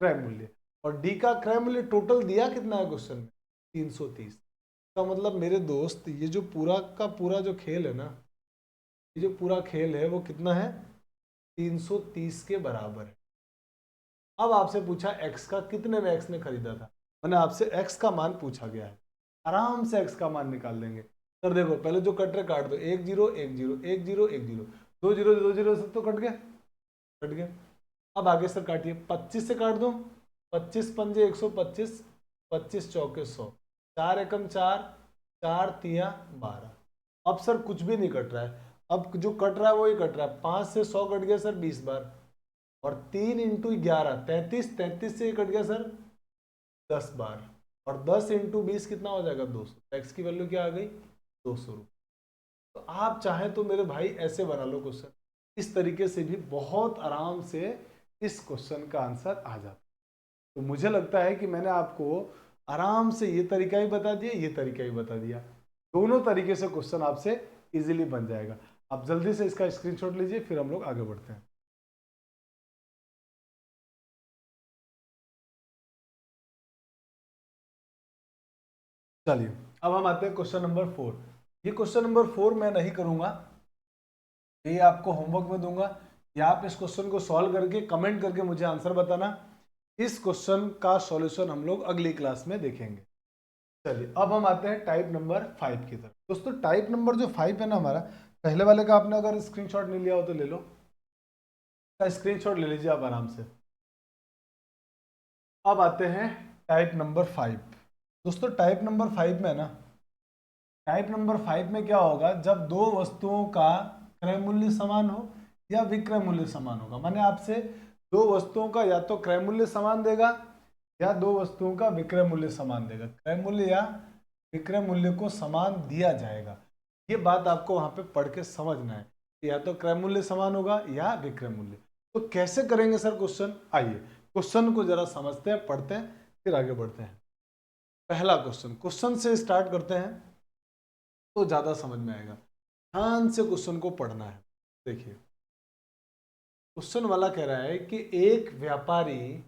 S1: क्रय मूल्य। और डी का क्रय मूल्य टोटल दिया कितना है क्वेश्चन में? 330। का मतलब मेरे दोस्त ये जो पूरा का पूरा जो खेल है ना, ये जो पूरा खेल है वो कितना है? 330 के बराबर है। अब आपसे पूछा x का, कितने में x ने खरीदा था, मैंने आपसे x का मान पूछा गया है, आराम से x का मान निकाल देंगे। सर देखो पहले जो कट रहे काट दो, 1 0 1 0 1 0 1 0, 2 0 2 0 से तो कट गया, कट गया। अब आगे सर काटिए, 25 से काट दो, 25 पंजे 125, 25 चौके 100, 4 एकम 4, 4 तिया 12। अब सर कुछ भी नहीं कट रहा है, अब जो कट रहा है वही कट रहा है, 5 से 100 कट गया सर 20 बार, और 3 इंटू 11 33, 33 से कट गया सर 10 बार, और 10 इंटू 20 कितना हो जाएगा? 200। एक्स की वैल्यू क्या आ गई? 200 रुपये। तो आप चाहें तो मेरे भाई ऐसे बना लो क्वेश्चन, इस तरीके से भी बहुत आराम से इस क्वेश्चन का आंसर आ जाता है। तो मुझे लगता है कि मैंने आपको आराम से ये तरीका ही बता दिया, ये तरीका ही बता दिया, दोनों तरीके से क्वेश्चन आपसे इजीली बन जाएगा। आप जल्दी से इसका स्क्रीनशॉट लीजिए, फिर हम लोग आगे बढ़ते हैं। चलिए अब हम आते हैं क्वेश्चन नंबर 4। ये क्वेश्चन नंबर 4 मैं नहीं करूंगा, ये आपको होमवर्क में दूंगा, या आप इस क्वेश्चन को सॉल्व करके कमेंट करके मुझे आंसर बताना। इस क्वेश्चन का सॉल्यूशन हम लोग अगली क्लास में देखेंगे। चलिए अब हम आते हैं टाइप नंबर 5 की तरफ। दोस्तों टाइप नंबर जो 5 है ना हमारा, पहले वाले का आपने अगर स्क्रीनशॉट नहीं लिया हो तो ले लो, का स्क्रीनशॉट ले लीजिए आप आराम से। अब आते हैं टाइप नंबर 5। दोस्तों टाइप नंबर 5 में ना, टाइप नंबर 5 में क्या होगा, जब दो वस्तुओं का क्रय मूल्य समान हो या विक्रय मूल्य समान होगा। मैंने आपसे दो वस्तुओं का या तो क्रय मूल्य समान देगा या दो वस्तुओं का विक्रय मूल्य समान देगा, क्रय मूल्य या विक्रय मूल्य को समान दिया जाएगा। ये बात आपको वहां पे पढ़ के समझना है कि या तो क्रय मूल्य समान होगा या विक्रय मूल्य। तो कैसे करेंगे सर क्वेश्चन? आइए क्वेश्चन को जरा समझते हैं, पढ़ते हैं, फिर आगे बढ़ते हैं। पहला क्वेश्चन, क्वेश्चन से स्टार्ट करते हैं तो ज्यादा समझ में आएगा। ध्यान से क्वेश्चन को पढ़ना है। देखिए क्वेश्चन वाला कह रहा है कि एक व्यापारी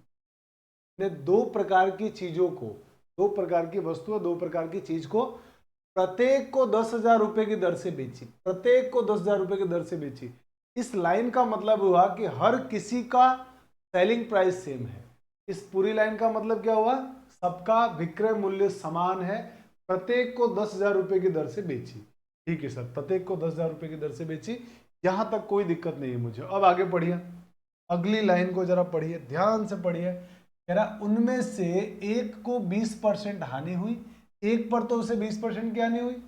S1: ने दो प्रकार की चीजों को, दो प्रकार की वस्तुएं, दो प्रकार की चीज को प्रत्येक को 10,000 रुपए की दर से बेची, प्रत्येक को 10,000 रुपए की दर से बेची। इस लाइन का मतलब हुआ कि हर किसी का सेलिंग प्राइस सेम है। इस पूरी लाइन का मतलब क्या हुआ? सबका विक्रय मूल्य समान है, प्रत्येक को 10,000 रुपए की दर से बेची। ठीक है सर, प्रत्येक को 10,000 रुपए की दर से बेची, यहां तक कोई दिक्कत नहीं है मुझे। अब आगे पढ़िए, अगली लाइन को जरा पढ़िए, ध्यान से पढ़िए। कह रहा उनमें से एक को 20% हानि हुई, एक पर तो उसे 20% की हानि हुई,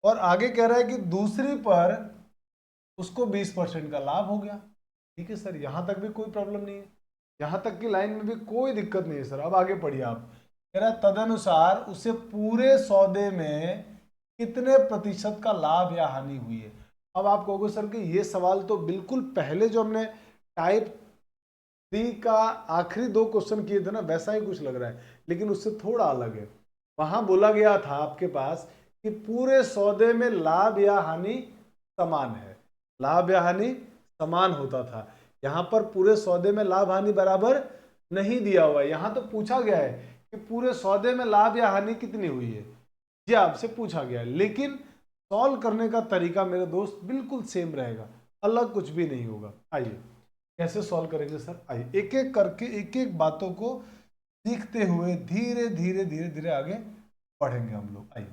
S1: और आगे कह रहा है कि दूसरी पर उसको 20% का लाभ हो गया। ठीक है सर, यहां तक भी कोई प्रॉब्लम नहीं है, यहां तक की लाइन में भी कोई दिक्कत नहीं है सर। अब आगे पढ़िए आप, कह रहा तदनुसार उसे पूरे सौदे में कितने प्रतिशत का लाभ या हानि हुई है। अब आप कहोगे सर कि ये सवाल तो बिल्कुल पहले जो हमने टाइप 3 का आखिरी दो क्वेश्चन किए थे ना, वैसा ही कुछ लग रहा है, लेकिन उससे थोड़ा अलग है। वहां बोला गया था आपके पास कि पूरे सौदे में लाभ या हानि समान है, लाभ या हानि समान होता था। यहां पर पूरे सौदे में लाभ हानि बराबर नहीं दिया हुआ है। यहां तो पूछा गया है कि पूरे सौदे में लाभ या हानि कितनी हुई है, ये आपसे पूछा गया है, लेकिन सॉल्व करने का तरीका मेरे दोस्त बिल्कुल सेम रहेगा, अलग कुछ भी नहीं होगा। आइए कैसे सॉल्व करेंगे सर, आइए एक एक करके एक एक बातों को सीखते हुए धीरे धीरे धीरे धीरे आगे बढ़ेंगे हम लोग। आइए,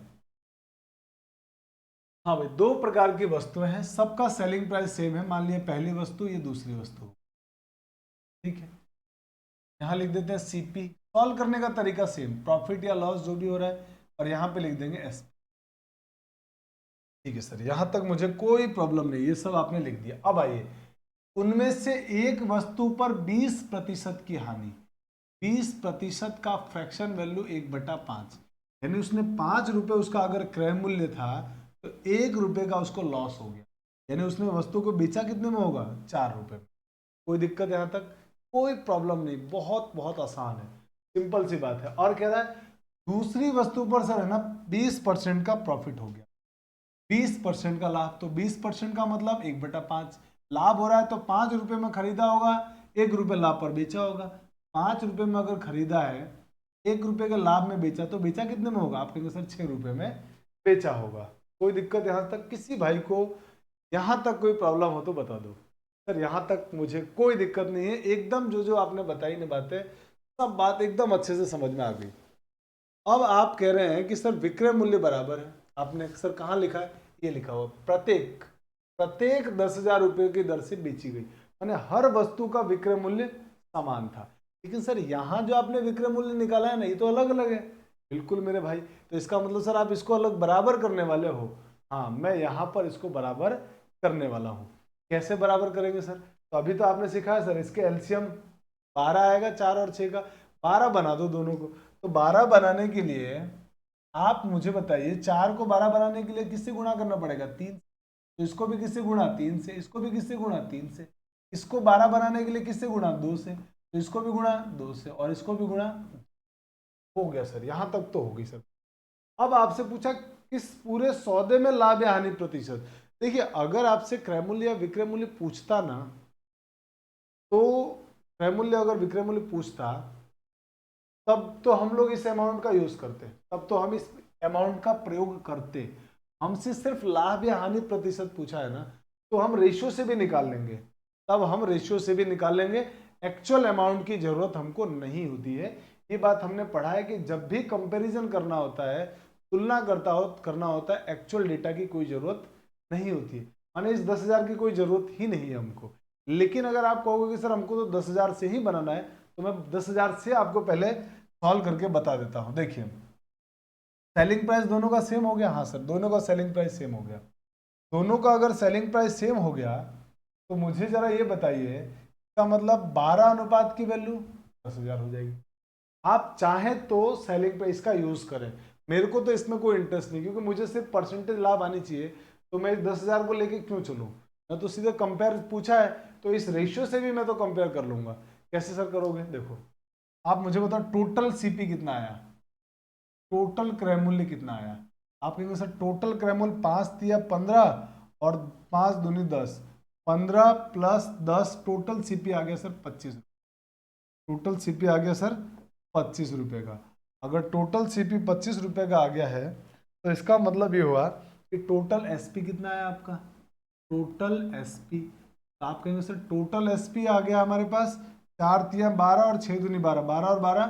S1: हाँ भाई, दो प्रकार की वस्तुएं हैं, सबका सेलिंग प्राइस सेम है। मान लिया पहली वस्तु, ये दूसरी वस्तु, ठीक है। यहां लिख देते हैं सीपी, सॉल्व करने का तरीका सेम, प्रॉफिट या लॉस जो भी हो रहा है, और यहां पे लिख देंगे एस। ठीक है सर, यहां तक मुझे कोई प्रॉब्लम नहीं, ये सब आपने लिख दिया। अब आइए, उनमें से एक वस्तु पर 20% की हानि, 20% का फ्रैक्शन वैल्यू 1/5, यानी उसने 5 रुपए उसका अगर क्रय मूल्य था तो 1 रुपए का उसको लॉस हो गया, यानी उसने वस्तु को बेचा कितने में होगा, 4 रुपए में। कोई दिक्कत यहाँ तक, कोई प्रॉब्लम नहीं, बहुत बहुत आसान है, सिंपल सी बात है। और कह रहा है दूसरी वस्तु पर सर है ना 20% का प्रॉफिट हो गया, 20% का लाभ, तो 20% का मतलब 1/5 लाभ हो रहा है, तो 5 रुपए में खरीदा होगा, 1 रुपए लाभ पर बेचा होगा। 5 रुपए में अगर खरीदा है, 1 रुपए के लाभ में बेचा, तो बेचा कितने में होगा, आप कहेंगे सर 6 रुपए में बेचा होगा। कोई दिक्कत यहाँ तक, किसी भाई को यहाँ तक कोई प्रॉब्लम हो तो बता दो। सर यहाँ तक मुझे कोई दिक्कत नहीं है, एकदम जो जो आपने बताई ना बातें, सब बात एकदम अच्छे से समझ में आ गई। अब आप कह रहे हैं कि सर विक्रय मूल्य बराबर है, आपने सर कहाँ लिखा है, ये लिखा हुआ प्रत्येक प्रत्येक 10,000 रुपये की दर से बेची गई, यानी हर वस्तु का विक्रय मूल्य समान था। लेकिन सर यहाँ जो आपने विक्रय मूल्य निकाला है ना, ये तो अलग अलग है। बिल्कुल मेरे भाई, तो इसका मतलब सर आप इसको अलग बराबर करने वाले हो। हाँ, मैं यहाँ पर इसको बराबर करने वाला हूँ। कैसे बराबर करेंगे सर, तो अभी तो आपने सीखा है सर, इसके एलसीएम 12 आएगा, 4 और 6 का, 12 बना दो दोनों को। तो 12 बनाने के लिए आप मुझे बताइए, 4 को 12 बनाने के लिए किससे गुणा करना पड़ेगा, 3। तो इसको भी किससे गुणा, 3 से, इसको भी किससे गुणा, 3 से। इसको 12 बनाने के लिए किससे गुणा, 2 से, तो इसको भी गुणा 2 से, और इसको भी गुणा। हो गया सर, यहां तक तो होगी सर। अब आपसे पूछा किस पूरे सौदे में लाभ या हानि प्रतिशत। देखिए, अगर आपसे क्रय मूल्य या विक्रय मूल्य पूछता ना, तो क्रय मूल्य अगर विक्रय मूल्य पूछता, तब तो हम लोग इस अमाउंट का यूज करते, तब तो हम इस अमाउंट का प्रयोग करते। हमसे सिर्फ लाभ या हानि प्रतिशत पूछा है ना, तो हम रेशियो से भी निकाल लेंगे, तब हम रेशियो से भी निकाल लेंगे। एक्चुअल अमाउंट की जरूरत हमको नहीं होती है। ये बात हमने पढ़ा है कि जब भी कंपैरिजन करना होता है, तुलना करना होता है, एक्चुअल डेटा की कोई जरूरत नहीं होती है। माने इस 10,000 की कोई जरूरत ही नहीं है हमको। लेकिन अगर आप कहोगे कि सर हमको तो 10,000 से ही बनाना है, तो मैं 10,000 से आपको पहले सॉल्व करके बता देता हूं। देखिए, सेलिंग प्राइस दोनों का सेम हो गया, हाँ सर दोनों का सेलिंग प्राइस सेम हो गया। दोनों का अगर सेलिंग प्राइस सेम हो गया, तो मुझे जरा ये बताइए, इसका मतलब 12 अनुपात की वैल्यू 10,000 हो जाएगी। आप चाहें तो सेलिंग प्राइस का यूज करें, मेरे को तो इसमें कोई इंटरेस्ट नहीं, क्योंकि मुझे सिर्फ परसेंटेज लाभ आनी चाहिए। तो मैं 10,000 को लेके क्यों चलूं, मैं तो सीधे कंपेयर पूछा है, तो इस रेशियो से भी मैं तो कंपेयर कर लूंगा। कैसे सर करोगे, देखो आप मुझे बताओ टोटल सीपी कितना आया, टोटल क्रय मूल्य कितना आया। आप कहेंगे सर टोटल क्रय मूल्य 5 दिया 15 और 5 दूनी 10, 15 प्लस 10, टोटल सीपी आ गया सर 25। टोटल सीपी आ गया सर 25 रुपए का। अगर टोटल सीपी 25 रुपए का आ गया है, तो इसका मतलब ये हुआ कि टोटल एसपी कितना है आपका, टोटल एसपी। तो आप कहेंगे सर टोटल एसपी आ गया हमारे पास 4 तिया 12 और 6 दूनी 12, 12 और 12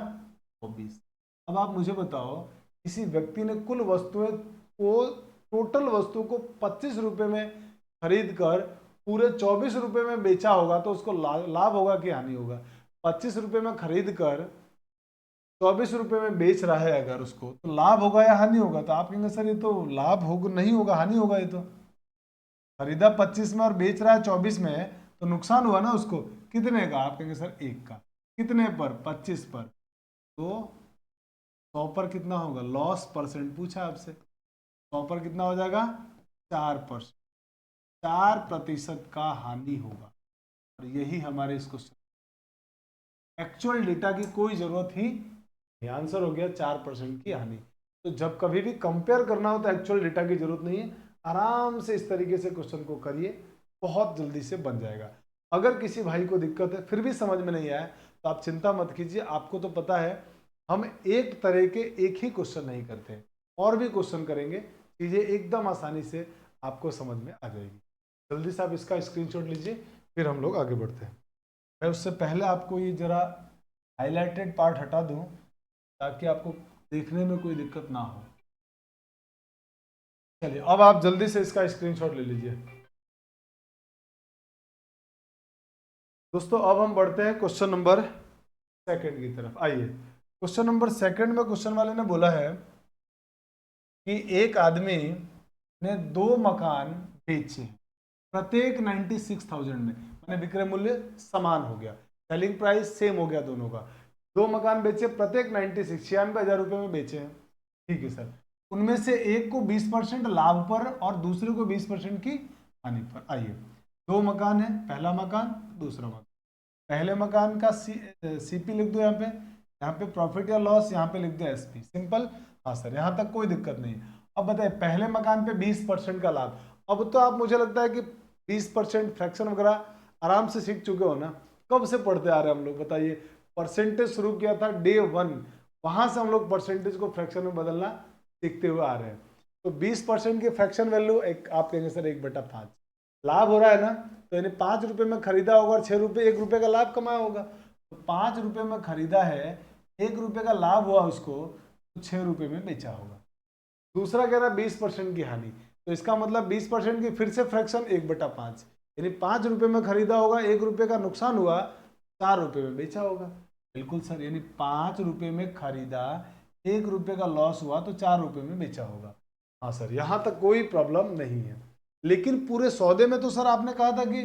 S1: 24। अब आप मुझे बताओ, किसी व्यक्ति ने कुल वस्तुएं को, टोटल वस्तु को 25 रुपए में खरीद कर पूरे 24 रुपए में बेचा होगा, तो उसको लाभ होगा कि हानि होगा। 25 रुपए में खरीद कर 24 रुपए में बेच रहा है अगर उसको, तो लाभ होगा या हानि होगा। तो आप कहेंगे सर ये तो लाभ होगा, नहीं होगा, हानि होगा। ये तो खरीदा 25 में और बेच रहा है 24 में, तो नुकसान हुआ ना उसको। कितने का, आप कहेंगे सर 1 का। कितने पर, 25 पर, तो 100 पर कितना होगा, लॉस परसेंट पूछा आपसे, 100 पर कितना हो जाएगा, 4%, 4% का हानि होगा। और यही हमारे इस क्वेश्चन, एक्चुअल डेटा की कोई जरूरत ही, आंसर हो गया 4% की हानि। तो जब कभी भी कंपेयर करना हो तो एक्चुअल डेटा की जरूरत नहीं है, आराम से इस तरीके से क्वेश्चन को करिए, बहुत जल्दी से बन जाएगा। अगर किसी भाई को दिक्कत है, फिर भी समझ में नहीं आया, तो आप चिंता मत कीजिए। आपको तो पता है हम एक तरह के एक ही क्वेश्चन नहीं करते हैं, और भी क्वेश्चन करेंगे, चीजें एकदम आसानी से आपको समझ में आ जाएगी। जल्दी से आप इसका स्क्रीनशॉट लीजिए, फिर हम लोग आगे बढ़ते हैं। मैं उससे पहले आपको ये जरा हाईलाइटेड पार्ट हटा दूं, ताकि आपको देखने में कोई दिक्कत ना हो। चलिए, अब आप जल्दी से इसका स्क्रीनशॉट ले लीजिए। दोस्तों, अब हम बढ़ते हैं क्वेश्चन नंबर सेकंड की तरफ। आइए, क्वेश्चन नंबर सेकंड में क्वेश्चन वाले ने बोला है कि एक आदमी ने 2 मकान बेचे, प्रत्येक 96,000 में, मैंने विक्रय मूल्य समान हो गया, सेलिंग प्राइस सेम हो गया दोनों का। 2 मकान बेचे, प्रत्येक 96,000 रुपये में बेचे हैं। ठीक है सर, उनमें से एक को 20% लाभ पर और दूसरे को 20% की हानि पर। आइए, 2 मकान है, पहला मकान, दूसरा मकान। पहले मकान का सीपी लिख दो, यहाँ पे प्रॉफिट या लॉस, यहाँ पे लिख दो एसपी, सिंपल। हाँ सर, यहाँ तक कोई दिक्कत नहीं। अब बताइए, पहले मकान पे 20% का लाभ। अब तो आप, मुझे लगता है कि 20% फ्रैक्शन वगैरह आराम से सीख चुके हो ना, कब से पढ़ते आ रहे हैं हम लोग, बताइए। परसेंटेज शुरू किया था डे 1, वहां से हम लोग परसेंटेज को फ्रैक्शन में बदलना सीखते हुए आ रहे हैं। तो 20% की फ्रैक्शन वैल्यू, एक आप कहेंगे सर 1/5 लाभ हो रहा है ना, तो यानी 5 रुपए में खरीदा होगा और 6 रुपए, 1 रुपए का लाभ कमाया होगा। तो 5 रुपए में खरीदा है, 1 रुपए का लाभ हुआ उसको, तो 6 रुपए में बेचा होगा। दूसरा कह रहा है 20% की हानि, तो इसका मतलब 20% की फिर से फ्रैक्शन 1/5, यानी 5 रुपए में खरीदा होगा, 1 रुपए का नुकसान हुआ, 4 रुपए में बेचा होगा। बिल्कुल सर, यानी 5 रुपए में खरीदा, 1 रुपए का लॉस हुआ, तो 4 रुपए में बेचा होगा। हाँ सर, यहां तक कोई प्रॉब्लम नहीं है। लेकिन पूरे सौदे में तो सर आपने कहा था कि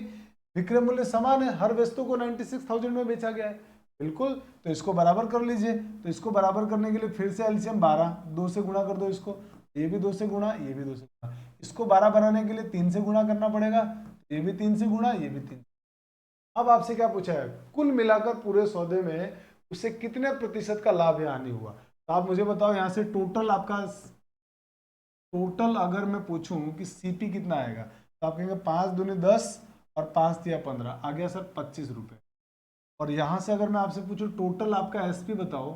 S1: विक्रय मूल्य समान है, हर वस्तु को 96,000 में बेचा गया है। बिल्कुल, तो इसको बराबर कर लीजिए। तो इसको बराबर करने के लिए फिर से एलसीएम 12, 2 से गुणा कर दो इसको, ये भी 2 से गुणा, ये भी 2 से गुणा। इसको 12 बनाने के लिए 3 से गुणा करना पड़ेगा, ये भी 3 से गुणा, ये भी 3। अब आपसे क्या पूछा है, कुल मिलाकर पूरे सौदे में उसे कितने प्रतिशत का लाभ या हानि हुआ। तो आप मुझे बताओ, यहाँ से टोटल आपका, टोटल अगर मैं पूछूं कि सीपी कितना आएगा, तो आप कहेंगे 5 दूनी 10 और 5 तिया 15, आ गया सर 25 रुपए। और यहां से अगर मैं आपसे पूछूं टोटल आपका एसपी बताओ,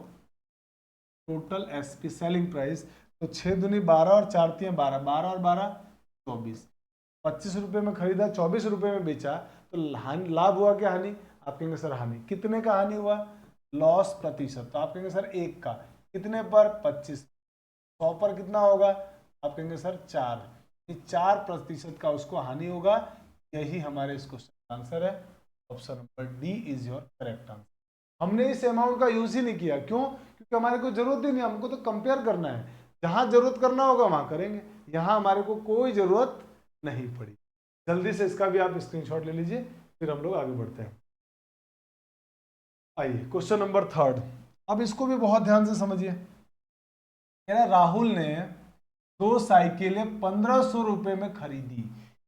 S1: टोटल एसपी सेलिंग प्राइस, तो 6 दूनी 12 और 4 तिया 12, 12 और 12 24। 25 रुपए में खरीदा, 24 रुपए में बेचा, तो हानि, लाभ हुआ क्या हानि, आप कहेंगे सर हानि। कितने का हानि हुआ, लॉस प्रतिशत, तो आप कहेंगे सर 1 का, कितने पर, 25, 100 पर कितना होगा, आप कहेंगे सर 4, 4% का उसको हानि होगा। यही हमारे इस क्वेश्चन का आंसर है। Option number D is your correct answer. हमने इस अमाउंट का यूज ही नहीं किया, क्यों, क्योंकि हमारे को जरूरत ही नहीं, हमको तो कंपेयर करना है, जहां जरूरत करना होगा वहां करेंगे, यहां हमारे को कोई जरूरत नहीं पड़ी। जल्दी से इसका भी आप स्क्रीनशॉट ले लीजिए, फिर हम लोग आगे बढ़ते हैं। आइए, क्वेश्चन नंबर 3, अब इसको भी बहुत ध्यान से समझिए। राहुल ने 2 साइकिलें 1500 रुपए में खरीदी।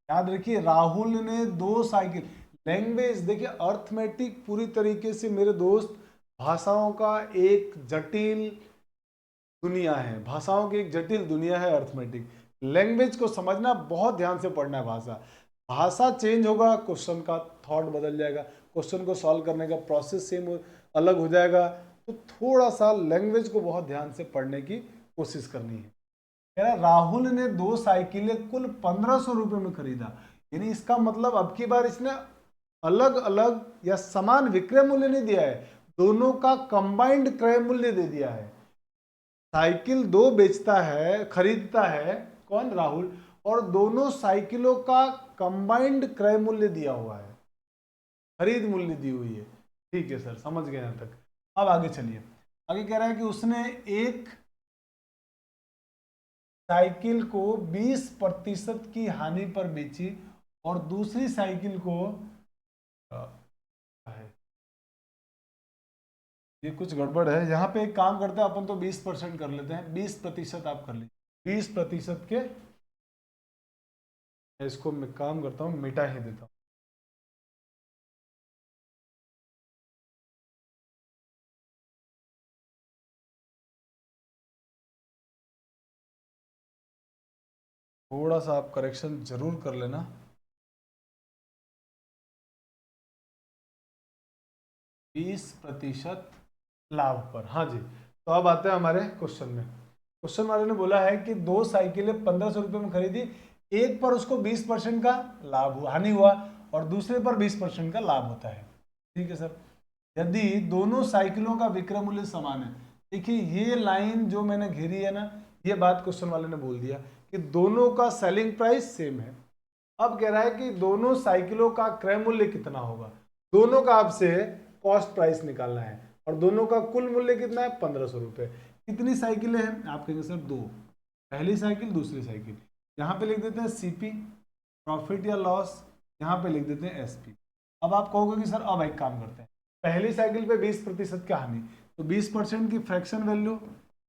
S1: याद रखिए, राहुल ने 2 साइकिल, लैंग्वेज देखिए, अर्थमेटिक पूरी तरीके से मेरे दोस्त भाषाओं का एक जटिल दुनिया है, भाषाओं की एक जटिल दुनिया है अर्थमेटिक। लैंग्वेज को समझना, बहुत ध्यान से पढ़ना है। भाषा चेंज होगा, क्वेश्चन का थॉट बदल जाएगा, क्वेश्चन को सॉल्व करने का प्रोसेस सेम अलग हो जाएगा। तो थोड़ा सा लैंग्वेज को बहुत ध्यान से पढ़ने की कोशिश करनी है। राहुल ने 2 साइकिलें कुल 1500 रुपए में खरीदा, यानी इसका मतलब अब की बार इसने अलग अलग या समान विक्रय मूल्य नहीं दिया है, दोनों का कंबाइंड क्रय मूल्य दे दिया है। साइकिल 2 बेचता है, खरीदता है कौन, राहुल, और दोनों साइकिलों का कंबाइंड क्रय मूल्य दिया हुआ है, खरीद मूल्य दी हुई है। ठीक है सर, समझ गए यहां तक। अब आगे चलिए, आगे कह रहा है कि उसने एक साइकिल को 20% की हानि पर बेची और दूसरी साइकिल को ये कुछ गड़बड़ है, यहाँ पे एक काम करते हैं अपन, तो 20% कर लेते हैं, 20% आप कर लीजिए, 20% के, इसको मैं काम करता हूँ, मिटा ही देता हूँ। थोड़ा सा आप करेक्शन जरूर कर लेना। बीस प्रतिशत लाभ पर, हाँ जी। तो अब आते हैं हमारे क्वेश्चन में। क्वेश्चन वाले ने बोला है कि 2 साइकिलें 1500 रुपए में खरीदी, एक पर उसको 20% का लाभ हुआ, हानि हुआ, और दूसरे पर 20% का लाभ होता है। ठीक है सर, यदि दोनों साइकिलों का विक्रय मूल्य समान है, देखिए ये लाइन जो मैंने घेरी है ना, ये बात क्वेश्चन वाले ने बोल दिया कि दोनों का सेलिंग प्राइस सेम है। अब कह रहा है कि दोनों साइकिलों का क्रय मूल्य कितना होगा, दोनों का आपसे कॉस्ट प्राइस निकालना है, और दोनों का कुल मूल्य कितना है, 1500 रुपए। कितनी साइकिलें हैं, आप कहेंगे सर 2, पहली साइकिल दूसरी साइकिल। यहाँ पे लिख देते हैं सीपी, प्रॉफिट या लॉस, यहाँ पे लिख देते हैं एसपी। अब आप कहोगे कि सर अब एक काम करते हैं, पहली साइकिल पे 20% का हानि, तो 20% की फ्रैक्शन वैल्यू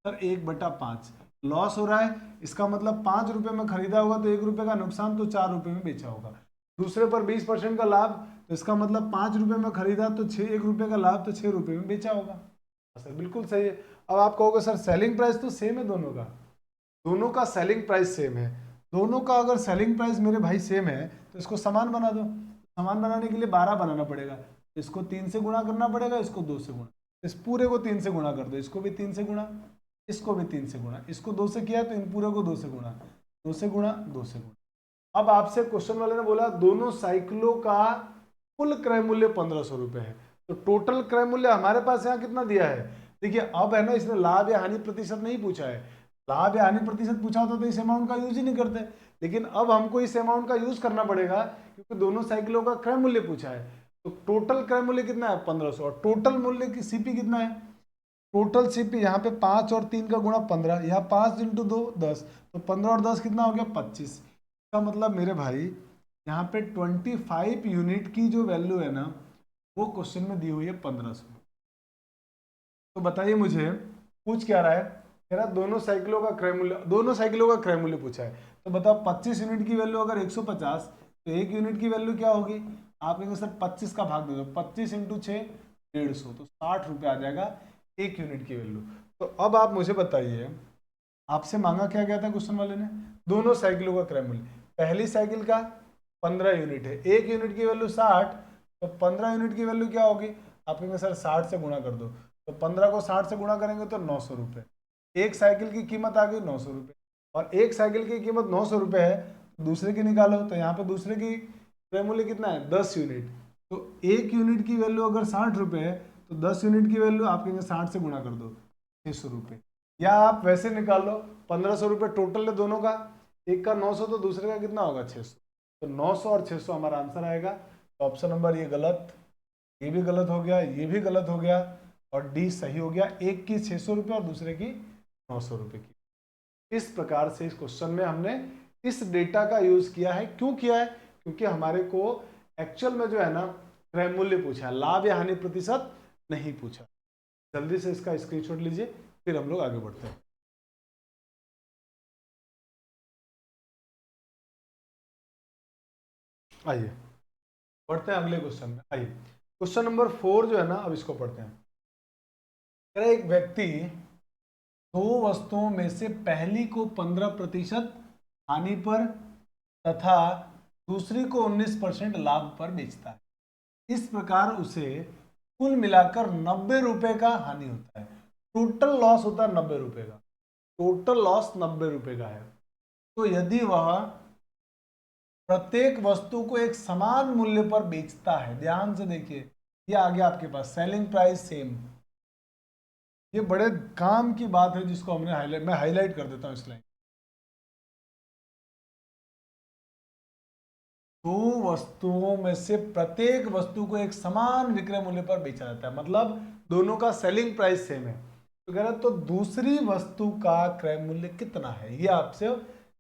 S1: सर 1/5 लॉस हो रहा है। इसका मतलब 5 रुपए में खरीदा होगा तो 1 रुपए का नुकसान, तो 4 रुपए में बेचा होगा। दूसरे पर 20% का लाभ, तो इसका मतलब 5 रुपए में खरीदा तो 1 रुपए का लाभ, तो 6 रुपए में बेचा होगा। सर बिल्कुल सही है। अब आप कहोगे सर सेलिंग प्राइस तो सेम है दोनों का सेलिंग प्राइस सेम है। दोनों का अगर सेलिंग प्राइस मेरे भाई सेम है तो इसको समान बना दो। समान बनाने के लिए 12 बनाना पड़ेगा, इसको 3 से गुणा करना पड़ेगा, इसको 2 से गुणा, इस पूरे को 3 से गुणा कर दो, इसको भी 3 से गुणा, इसको भी 3 से गुणा, इसको 2 से किया तो इन पूरे को 2 से गुणा, 2 से गुणा, 2 से गुणा। अब आपसे क्वेश्चन वाले ने बोला दोनों साइकिलों का कुल क्रय मूल्य 1500 रुपए है, तो टोटल क्रय मूल्य हमारे पास यहाँ कितना दिया है। देखिए अब है ना, इसने लाभ या हानि प्रतिशत नहीं पूछा है। लाभ या हानि प्रतिशत पूछा होता तो इस अमाउंट का यूज ही नहीं करते, लेकिन अब हमको इस अमाउंट का यूज करना पड़ेगा क्योंकि दोनों साइकिलों का क्रय मूल्य पूछा है। तो टोटल क्रय मूल्य कितना है 1500, और टोटल मूल्य की सीपी कितना है, टोटल सीपी यहाँ पे 5 और 3 का गुणा 15, यहाँ 5 × 2 10, तो 15 और 10 कितना हो गया 25। इसका मतलब मेरे भाई यहाँ पे 25 यूनिट की जो वैल्यू है ना वो क्वेश्चन में दी हुई है 1500। तो बताइए मुझे पूछ क्या रहा है, कह रहा दोनों साइकिलों का क्रय मूल्य पूछा है। तो बताओ 25 यूनिट की वैल्यू अगर 150 तो 1 यूनिट की वैल्यू क्या होगी, आप कहेंगे सर 25 का भाग दे दो, 25 × 6 150, तो 60 रुपये आ जाएगा 1 यूनिट की वैल्यू। तो अब आप मुझे बताइए, आपसे मांगा क्या गया था क्वेश्चन वाले ने, दोनों साइकिलों का क्रय मूल्य। पहली साइकिल का 15 यूनिट है, 1 यूनिट की वैल्यू 60, तो 15 यूनिट की वैल्यू क्या होगी, आप कहेंगे सर 60 से गुणा कर दो, तो 15 को 60 से गुणा करेंगे तो 900 रुपये। एक साइकिल की कीमत आ गई 900 रुपये, और एक साइकिल की कीमत 900 रुपये है, दूसरे की निकालो, तो यहाँ पे दूसरे की क्रय मूल्य कितना है 10 यूनिट, तो 1 यूनिट की वैल्यू अगर 60 रुपये है तो 10 यूनिट की वैल्यू आप कहेंगे 60 से गुणा कर दो 600 रुपये, या आप वैसे निकाल लो 1500 रुपये टोटल है दोनों का, एक का 900 तो दूसरे का कितना होगा 600, तो 900 और 600 हमारा आंसर आएगा। तो ऑप्शन नंबर ये गलत, ये भी गलत हो गया, ये भी गलत हो गया, और डी सही हो गया, एक की 600 रुपये और दूसरे की 900 रुपये की। इस प्रकार से इस क्वेश्चन में हमने इस डेटा का यूज किया है। क्यों किया है, क्योंकि हमारे को एक्चुअल में जो है ना क्रय मूल्य पूछा है, लाभ या हानि प्रतिशत नहीं पूछा। जल्दी से इसका स्क्रीनशॉट लीजिए, फिर हम लोग आगे बढ़ते हैं। आइए पढ़ते हैं अगले क्वेश्चन में। आइए क्वेश्चन नंबर 4 जो है ना, अब इसको पढ़ते हैं। एक व्यक्ति दो वस्तुओं में से पहली को 15% हानि पर तथा दूसरी को 19% लाभ पर बेचता है। इस प्रकार उसे कुल मिलाकर 90 रुपए का हानि होता है। टोटल लॉस होता है 90 रुपए का, टोटल लॉस 90 रुपए का है। तो यदि वह प्रत्येक वस्तु को एक समान मूल्य पर बेचता है, ध्यान से देखिए, ये आ गया आपके पास सेलिंग प्राइस सेम। ये बड़े काम की बात है जिसको हमने मैं हाईलाइट कर देता हूं इस लाइन। दो वस्तुओं में से प्रत्येक वस्तु को एक समान विक्रय मूल्य पर बेचा जाता है, मतलब दोनों का सेलिंग प्राइस सेम है। तो कह रहा तो दूसरी वस्तु का क्रय मूल्य कितना है, ये आपसे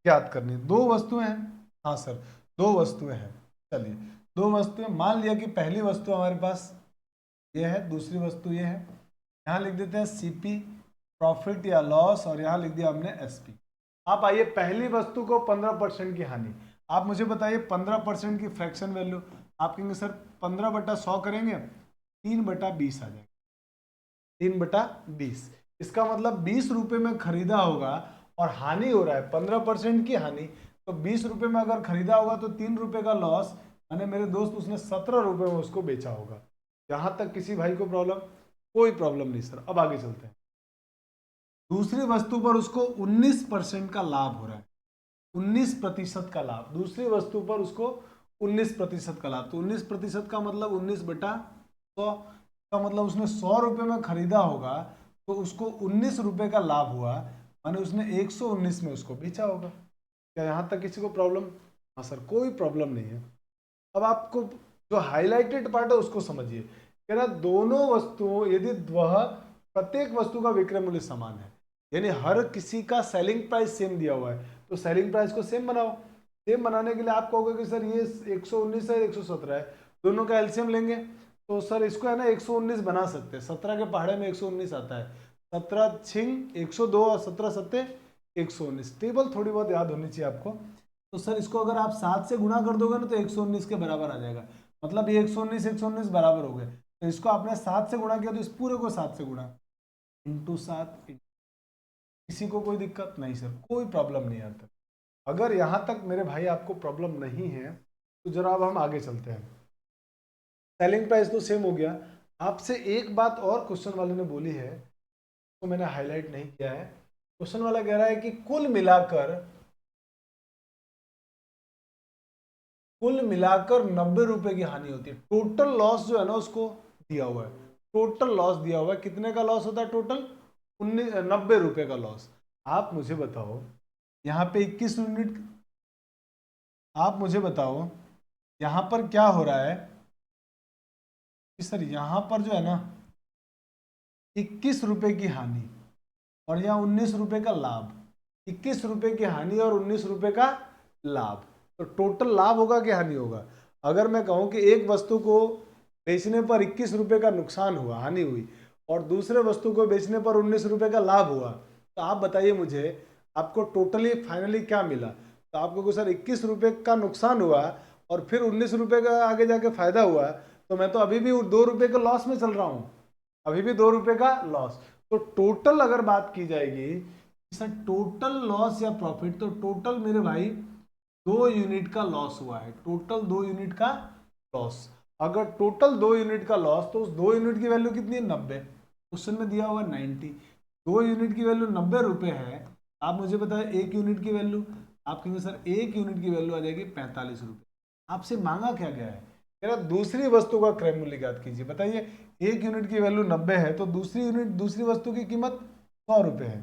S1: याद करनी है। दो वस्तुएं हैं, हाँ सर दो वस्तुएं हैं। चलिए दो वस्तुएं, मान लिया कि पहली वस्तु हमारे पास ये है, दूसरी वस्तु ये है। यहाँ लिख देते हैं सीपी प्रॉफिट या लॉस, और यहाँ लिख दिया हमने एसपी। आप आइए पहली वस्तु को 15% की हानि, आप मुझे बताइए 15% की फ्रैक्शन वैल्यू। आप कहेंगे सर 15/100 करेंगे 3/20 आ जाएगा, 3/20। इसका मतलब 20 रुपये में खरीदा होगा और हानि हो रहा है 15% की हानि, तो 20 रुपये में अगर खरीदा होगा तो 3 रुपये का लॉस, यानी मेरे दोस्त उसने 17 रुपये में उसको बेचा होगा। यहाँ तक किसी भाई को प्रॉब्लम? कोई प्रॉब्लम नहीं सर। अब आगे चलते हैं। दूसरी वस्तु पर उसको 19% का लाभ हो रहा है, 19% का लाभ, दूसरी वस्तु पर उसको 19% का लाभ। तो 19% का मतलब 19/100 का मतलब उसने 100 रुपये में खरीदा होगा तो उसको 19 रुपये का लाभ हुआ, माने उसने 119 में उसको बेचा होगा। क्या यहाँ तक किसी को प्रॉब्लम? हाँ सर कोई प्रॉब्लम नहीं है। अब आपको जो हाईलाइटेड पार्ट है उसको समझिए। कह रहा दोनों वस्तुओं, यदि वह प्रत्येक वस्तु का विक्रय मूल्य समान है, यानी हर किसी का सेलिंग प्राइस सेम दिया हुआ है, तो सेलिंग प्राइस को सेम बनाओ। सेम बनाने के लिए आप कहोगे कि सर ये 119 है 117 है, दोनों का एलसीएम लेंगे तो सर इसको है ना 119 बना सकते हैं, 17 के पहाड़े में 119 आता है, 17 छिंग 102 और 17 सत्ते 119। टेबल थोड़ी बहुत याद होनी चाहिए आपको। तो सर इसको अगर आप 7 से गुणा कर दोगे ना तो 119 के बराबर आ जाएगा, मतलब ये 119 बराबर हो गए। तो इसको आपने 7 से गुणा किया तो इस पूरे को 7 से गुणा, इंटू 7। किसी को कोई दिक्कत नहीं सर, कोई प्रॉब्लम नहीं आता। अगर यहाँ तक मेरे भाई आपको प्रॉब्लम नहीं है तो जरा अब हम आगे चलते हैं। सेलिंग प्राइस तो सेम हो गया। आपसे एक बात और क्वेश्चन वाले ने बोली है, तो मैंने हाईलाइट नहीं किया है। क्वेश्चन वाला कह रहा है कि कुल मिलाकर 90 रुपए की हानि होती है। टोटल लॉस जो है ना उसको दिया हुआ है, टोटल लॉस दिया हुआ है। कितने का लॉस होता है टोटल? 90 रुपए का लॉस। आप मुझे बताओ यहाँ पे 21 यूनिट, आप मुझे बताओ यहाँ पर क्या हो रहा है कि सर यहाँ पर जो है ना 21 रुपए की हानि और यहाँ 19 रुपए का लाभ। 21 रुपए की हानि और 19 रुपए का लाभ, तो टोटल लाभ होगा कि हानि होगा? अगर मैं कहूँ कि एक वस्तु को बेचने पर 21 रुपए का नुकसान हुआ, हानि हुई, और दूसरे वस्तु को बेचने पर 19 रुपए का लाभ हुआ, तो आप बताइए मुझे आपको टोटली फाइनली क्या मिला? तो आपको सर 21 रुपए का नुकसान हुआ और फिर 19 रुपए का आगे जाके फायदा हुआ, तो मैं तो अभी भी 2 रुपए के लॉस में चल रहा हूँ, अभी भी 2 रुपए का लॉस। तो टोटल अगर बात की जाएगी सर, टोटल लॉस या प्रॉफिट, तो टोटल मेरे भाई 2 यूनिट का लॉस हुआ है, टोटल 2 यूनिट का लॉस। अगर टोटल 2 यूनिट का लॉस, तो उस 2 यूनिट की वैल्यू कितनी है? 90। क्वेश्चन में दिया हुआ 90। 2 यूनिट की वैल्यू 90 रुपए है। आप मुझे बताएं 1 यूनिट की वैल्यू। आप कहेंगे सर 1 यूनिट की वैल्यू आ जाएगी 45 रुपए। आपसे मांगा क्या गया है? कह रहा दूसरी वस्तु का क्रय मूल्य ज्ञात कीजिए। बताइए 1 यूनिट की वैल्यू 90 है, तो दूसरी वस्तु की कीमत 100 रुपए है,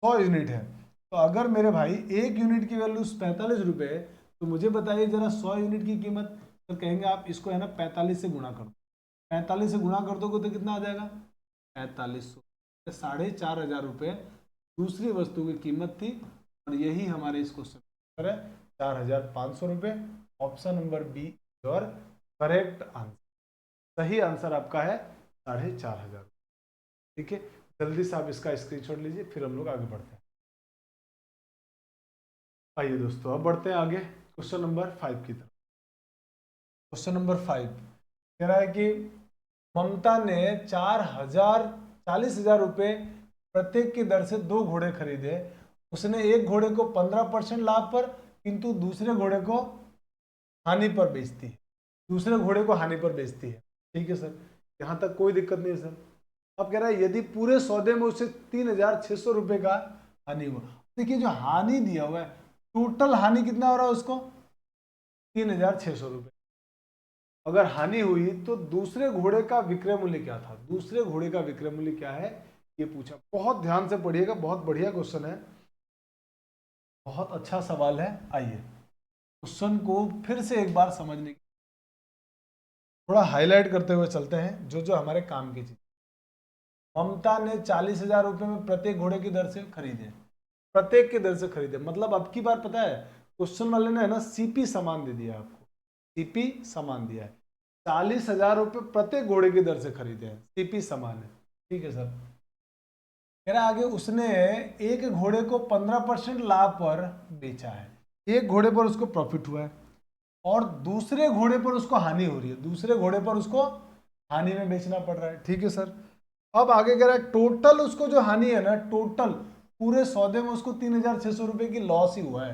S1: 100 यूनिट है। तो अगर मेरे भाई 1 यूनिट की वैल्यू 45 रुपए है, तो मुझे बताइए जरा 100 यूनिट की कीमत। तो कहेंगे आप इसको है ना 45 से गुणा कर दो, 45 से गुणा कर दोगे तो कितना आ जाएगा? 4500, 4500 रुपये दूसरी वस्तु की कीमत थी, और यही हमारे इस क्वेश्चन है 4500 रुपये। Option number be your correct answer. सही आंसर आपका है 4500। ठीक है, जल्दी से आप इसका स्क्रीनशॉट लीजिए, फिर हम लोग आगे बढ़ते हैं। आइए दोस्तों, अब बढ़ते हैं आगे क्वेश्चन नंबर 5 की तरफ। क्वेश्चन नंबर 5 कह रहा है कि ममता ने 40,000 रुपये प्रत्येक की दर से 2 घोड़े खरीदे। उसने एक घोड़े को 15% लाभ पर, किंतु दूसरे घोड़े को हानि पर बेचती है। दूसरे घोड़े को हानि पर बेचती है। ठीक है सर, यहाँ तक कोई दिक्कत नहीं है सर। अब कह रहा है यदि पूरे सौदे में उसे 3,600 रुपये का हानि हुआ। देखिए जो हानि दिया हुआ है, टोटल हानि कितना हो रहा है उसको? 3,600 रुपये। अगर हानि हुई तो दूसरे घोड़े का विक्रय मूल्य क्या था? दूसरे घोड़े का विक्रय मूल्य क्या है ये पूछा। बहुत ध्यान से पढ़िएगा, बहुत बढ़िया क्वेश्चन है, बहुत अच्छा सवाल है। आइए क्वेश्चन को फिर से एक बार समझने की थोड़ा हाईलाइट करते हुए चलते हैं, जो जो हमारे काम की चीज। ममता ने 40,000 रुपये में प्रत्येक घोड़े की दर से खरीदे, प्रत्येक की दर से खरीदे, मतलब अब की बार पता है क्वेश्चन वाले ने है ना सीपी समान दे दिया आपको, सीपी समान दिया है। 40,000 रुपये प्रत्येक घोड़े की दर से खरीदे हैं, सीपी समान है। ठीक है सर, कह रहा आगे उसने एक घोड़े को 15% लाभ पर बेचा है। एक घोड़े पर उसको प्रॉफिट हुआ है और दूसरे घोड़े पर उसको हानि हो रही है, दूसरे घोड़े पर उसको हानि में बेचना पड़ रहा है। ठीक है सर, अब आगे कह रहा है टोटल उसको जो हानि है ना, टोटल पूरे सौदे में उसको 3,600 रुपये की लॉस ही हुआ है।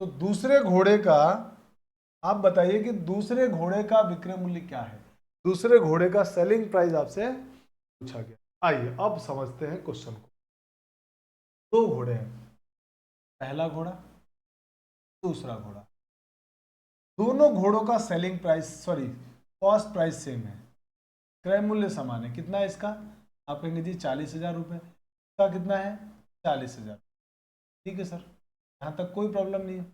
S1: तो दूसरे घोड़े का, आप बताइए कि दूसरे घोड़े का विक्रय मूल्य क्या है? दूसरे घोड़े का सेलिंग प्राइस आपसे पूछा गया। आइए अब समझते हैं क्वेश्चन को। 2 घोड़े हैं, पहला घोड़ा, दूसरा घोड़ा। दोनों घोड़ों का selling price, sorry cost price same है, क्रय मूल्य समान है। कितना है इसका? आप कहेंगे जी 40,000 रुपये। इसका कितना है? 40,000। ठीक है सर, यहाँ तक कोई प्रॉब्लम नहीं है।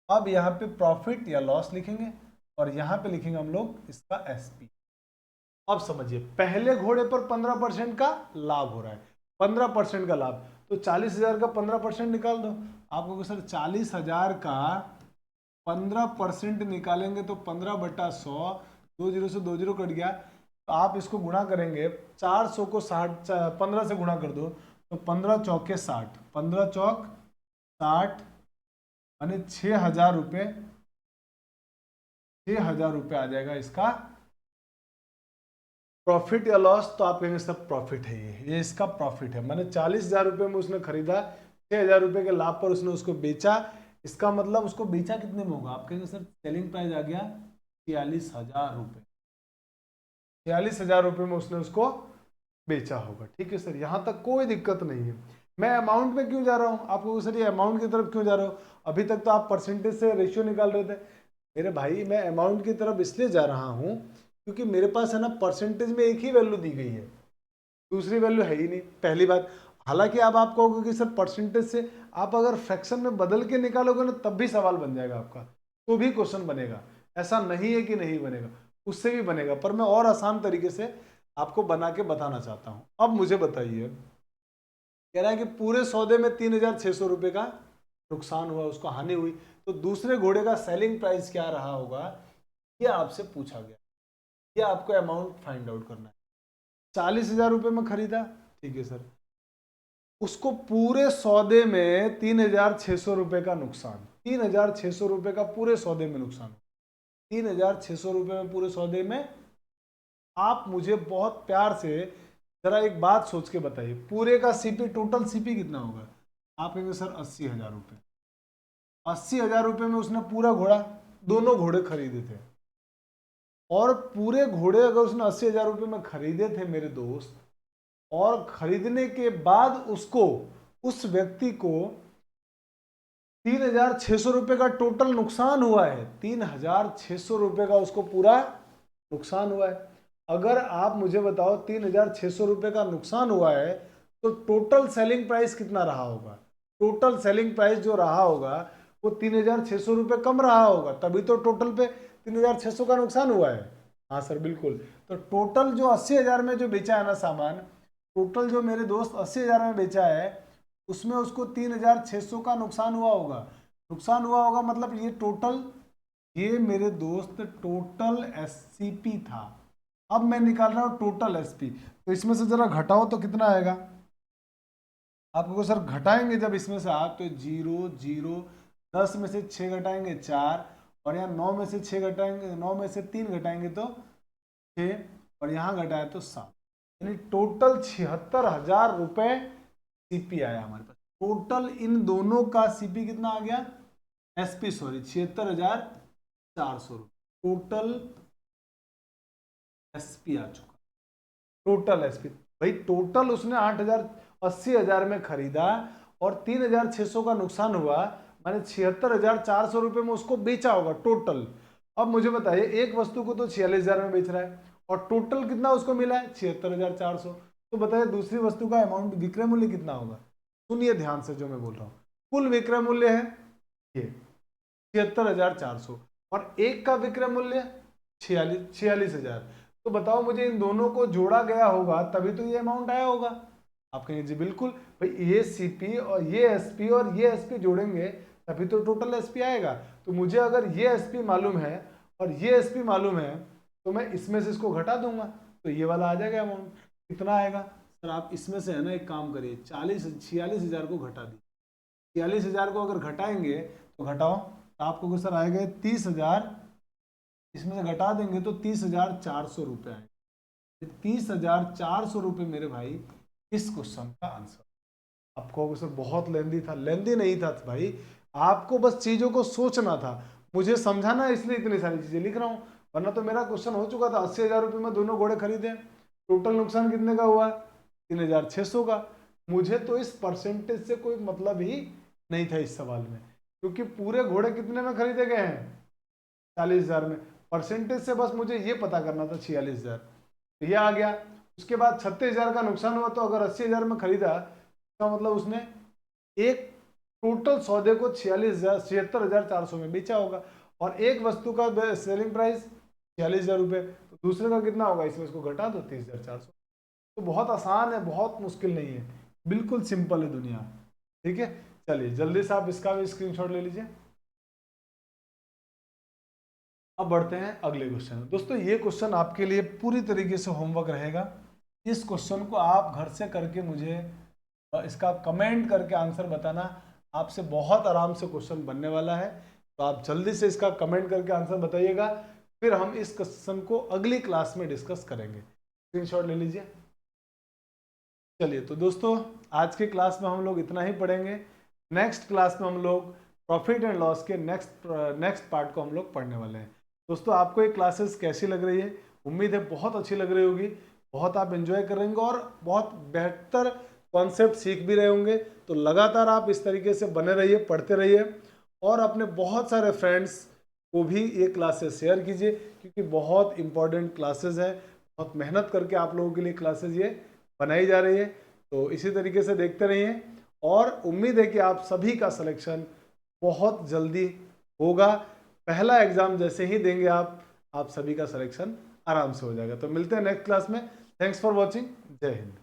S1: अब यहाँ पे प्रॉफिट या लॉस लिखेंगे और यहाँ पे लिखेंगे हम लोग इसका एसपी। अब समझिए पहले घोड़े पर 15% का लाभ हो रहा है, 15% का लाभ, तो 40,000 का 15% निकाल दो। आपको सर 40,000 का 15% निकालेंगे तो 15/100, 2 जीरो से 2 जीरो कट गया, तो आप इसको गुणा करेंगे, 400 को 60 15 से गुणा कर दो तो 15 चौके 60, 15 चौक 60 यानी 6,000 रुपये, 6,000 रुपये आ जाएगा इसका प्रॉफिट या लॉस। तो आप कहेंगे सर प्रॉफिट है, ये इसका प्रॉफिट है। मैंने 40,000 रुपये में उसने खरीदा, 6,000 रुपये के लाभ पर उसने उसको बेचा, इसका मतलब उसको बेचा कितने में होगा? आप कहेंगे सर सेलिंग प्राइस आ गया 46,000 रुपये, 46,000 रुपये में उसने उसको बेचा होगा। ठीक है सर, यहाँ तक कोई दिक्कत नहीं है। मैं अमाउंट में क्यों जा रहा हूँ? आपको सर ये अमाउंट की तरफ क्यों जा रहा हूँ? अभी तक तो आप परसेंटेज से रेशियो निकाल रहे थे। मेरे भाई मैं अमाउंट की तरफ इसलिए जा रहा हूँ क्योंकि मेरे पास है ना परसेंटेज में एक ही वैल्यू दी गई है, दूसरी वैल्यू है ही नहीं, पहली बात। हालांकि अब आप कहोगे कि सर परसेंटेज से आप अगर फ्रैक्शन में बदल के निकालोगे ना तब भी सवाल बन जाएगा आपका, तो भी क्वेश्चन बनेगा। ऐसा नहीं है कि नहीं बनेगा, उससे भी बनेगा, पर मैं और आसान तरीके से आपको बना के बताना चाहता हूं। अब मुझे बताइए, कह रहा है कि पूरे सौदे में 3,600 रुपये का नुकसान हुआ, उसको हानि हुई, तो दूसरे घोड़े का सेलिंग प्राइस क्या रहा होगा, ये आपसे पूछा गया। ये आपको अमाउंट फाइंड आउट करना है। 40,000 रुपये में खरीदा, ठीक है सर, उसको पूरे सौदे में 3,600 रुपये का नुकसान, 3,600 रुपये का पूरे सौदे में नुकसान, 3,600 रुपये में पूरे सौदे में। आप मुझे बहुत प्यार से जरा एक बात सोच के बताइए, पूरे का सीपी, टोटल सीपी कितना होगा? आप कहेंगे सर 80,000 रुपये। 80,000 रुपये में उसने पूरा घोड़ा, दोनों घोड़े खरीदे थे, और पूरे घोड़े अगर उसने 80,000 रुपये में खरीदे थे मेरे दोस्त, और खरीदने के बाद उसको, उस व्यक्ति को 3,600 रुपये का टोटल नुकसान हुआ है, 3,600 रुपये का उसको पूरा नुकसान हुआ है। अगर आप मुझे बताओ 3,600 रुपये का नुकसान हुआ है तो टोटल सेलिंग प्राइस कितना रहा होगा? टोटल सेलिंग प्राइस जो रहा होगा वो 3,600 रुपये कम रहा होगा, तभी तो टोटल पे 3,600 का नुकसान हुआ है। हाँ सर बिल्कुल। तो टोटल जो 80,000 में जो बेचा है ना सामान, टोटल जो मेरे दोस्त 80,000 में बेचा है उसमें उसको 3,600 का नुकसान हुआ होगा। नुकसान हुआ होगा मतलब ये टोटल, ये मेरे दोस्त टोटल एससीपी था। अब मैं निकाल रहा हूं टोटल एसपी, तो इसमें से जरा घटाओ तो कितना आएगा? आपको सर घटाएंगे जब इसमें से आप, तो 0 0, 10 में से 6 घटाएंगे 4, और यहाँ 9 में से 6 घटाएंगे, 9 में से 3 घटाएंगे तो 6, और यहाँ घटाए तो 7, यानी टोटल 76,000 रुपये सीपी आया हमारे पास। टोटल इन दोनों का सीपी कितना आ गया? एसपी सॉरी 76,400 रुपये टोटल एसपी आ चुका। टोटल एसपी भाई, टोटल उसने 80,000 में खरीदा और 3,600 का नुकसान हुआ, माने 76,400 रुपये में उसको बेचा होगा टोटल। अब मुझे बताइए, एक वस्तु को तो 46,000 में बेच रहा है और टोटल कितना उसको मिला है? 76,400। तो बताइए दूसरी वस्तु का अमाउंट, विक्रय मूल्य कितना होगा? सुनिए ध्यान से जो मैं बोल रहा हूँ। कुल विक्रय मूल्य है ये 76,400 और एक का विक्रय मूल्य 46,000। तो बताओ मुझे, इन दोनों को जोड़ा गया होगा तभी तो ये अमाउंट आया होगा। आप कहेंगे जी बिल्कुल भाई, ये सीपी और ये एसपी जोड़ेंगे तभी तो टोटल एसपी आएगा। तो मुझे अगर ये एसपी मालूम है और ये एसपी मालूम है तो मैं इसमें से इसको घटा दूंगा तो ये वाला आ जाएगा अमाउंट। कितना आएगा सर? आप इसमें से है ना एक काम करिए, 46,000 को घटा दीजिए। 46,000 को अगर घटाएंगे तो घटाओ तो आपको सर आएगा 30,000, इसमें से घटा देंगे तो 30,400 रुपये आएंगे। 30,400 रुपये मेरे भाई इस क्वेश्चन का आंसर। आपको सर बहुत लेंदी था, लेंदी नहीं था भाई, आपको बस चीजों को सोचना था, मुझे समझाना, इसलिए इतनी सारी चीजें लिख रहा हूँ, वरना तो मेरा क्वेश्चन हो चुका था। 80,000 रुपये में दोनों घोड़े खरीदे, टोटल नुकसान कितने का हुआ? 3,600 का। मुझे तो इस परसेंटेज से कोई मतलब ही नहीं था इस सवाल में, क्योंकि पूरे घोड़े कितने में खरीदे गए हैं? 40,000 में। परसेंटेज से बस मुझे ये पता करना था 46,000, तो ये आ गया। उसके बाद 36,000 का नुकसान हुआ, तो अगर 80,000 में खरीदा तो मतलब उसने एक टोटल सौदे को 76,400 में बेचा होगा, और एक वस्तु का सेलिंग प्राइस 46,000 रुपये, तो दूसरे का कितना होगा? इसमें इसको घटा दो 30,400। तो बहुत आसान है, बहुत मुश्किल नहीं है, बिल्कुल सिंपल है दुनिया। ठीक है, चलिए जल्दी से आप इसका भी स्क्रीनशॉट ले लीजिए। अब बढ़ते हैं अगले क्वेश्चन। दोस्तों ये क्वेश्चन आपके लिए पूरी तरीके से होमवर्क रहेगा। इस क्वेश्चन को आप घर से करके मुझे इसका कमेंट करके आंसर बताना। आपसे बहुत आराम से क्वेश्चन बनने वाला है, तो आप जल्दी से इसका कमेंट करके आंसर बताइएगा। फिर हम इस क्वेश्चन को अगली क्लास में डिस्कस करेंगे। स्क्रीनशॉट ले लीजिए। चलिए तो दोस्तों आज के क्लास में हम लोग इतना ही पढ़ेंगे। नेक्स्ट क्लास में हम लोग प्रॉफिट एंड लॉस के नेक्स्ट पार्ट को हम लोग पढ़ने वाले हैं। दोस्तों आपको ये क्लासेस कैसी लग रही है? उम्मीद है बहुत अच्छी लग रही होगी, बहुत आप एंजॉय करेंगे और बहुत बेहतर कॉन्सेप्ट सीख भी रहे होंगे। तो लगातार आप इस तरीके से बने रहिए, पढ़ते रहिए और अपने बहुत सारे फ्रेंड्स को भी ये क्लासेस शेयर कीजिए, क्योंकि बहुत इंपॉर्टेंट क्लासेस है। बहुत मेहनत करके आप लोगों के लिए क्लासेस ये बनाई जा रही है। तो इसी तरीके से देखते रहिए और उम्मीद है कि आप सभी का सिलेक्शन बहुत जल्दी होगा। पहला एग्जाम जैसे ही देंगे आप सभी का सिलेक्शन आराम से हो जाएगा। तो मिलते हैं नेक्स्ट क्लास में। Thanks for watching. जय हिंद।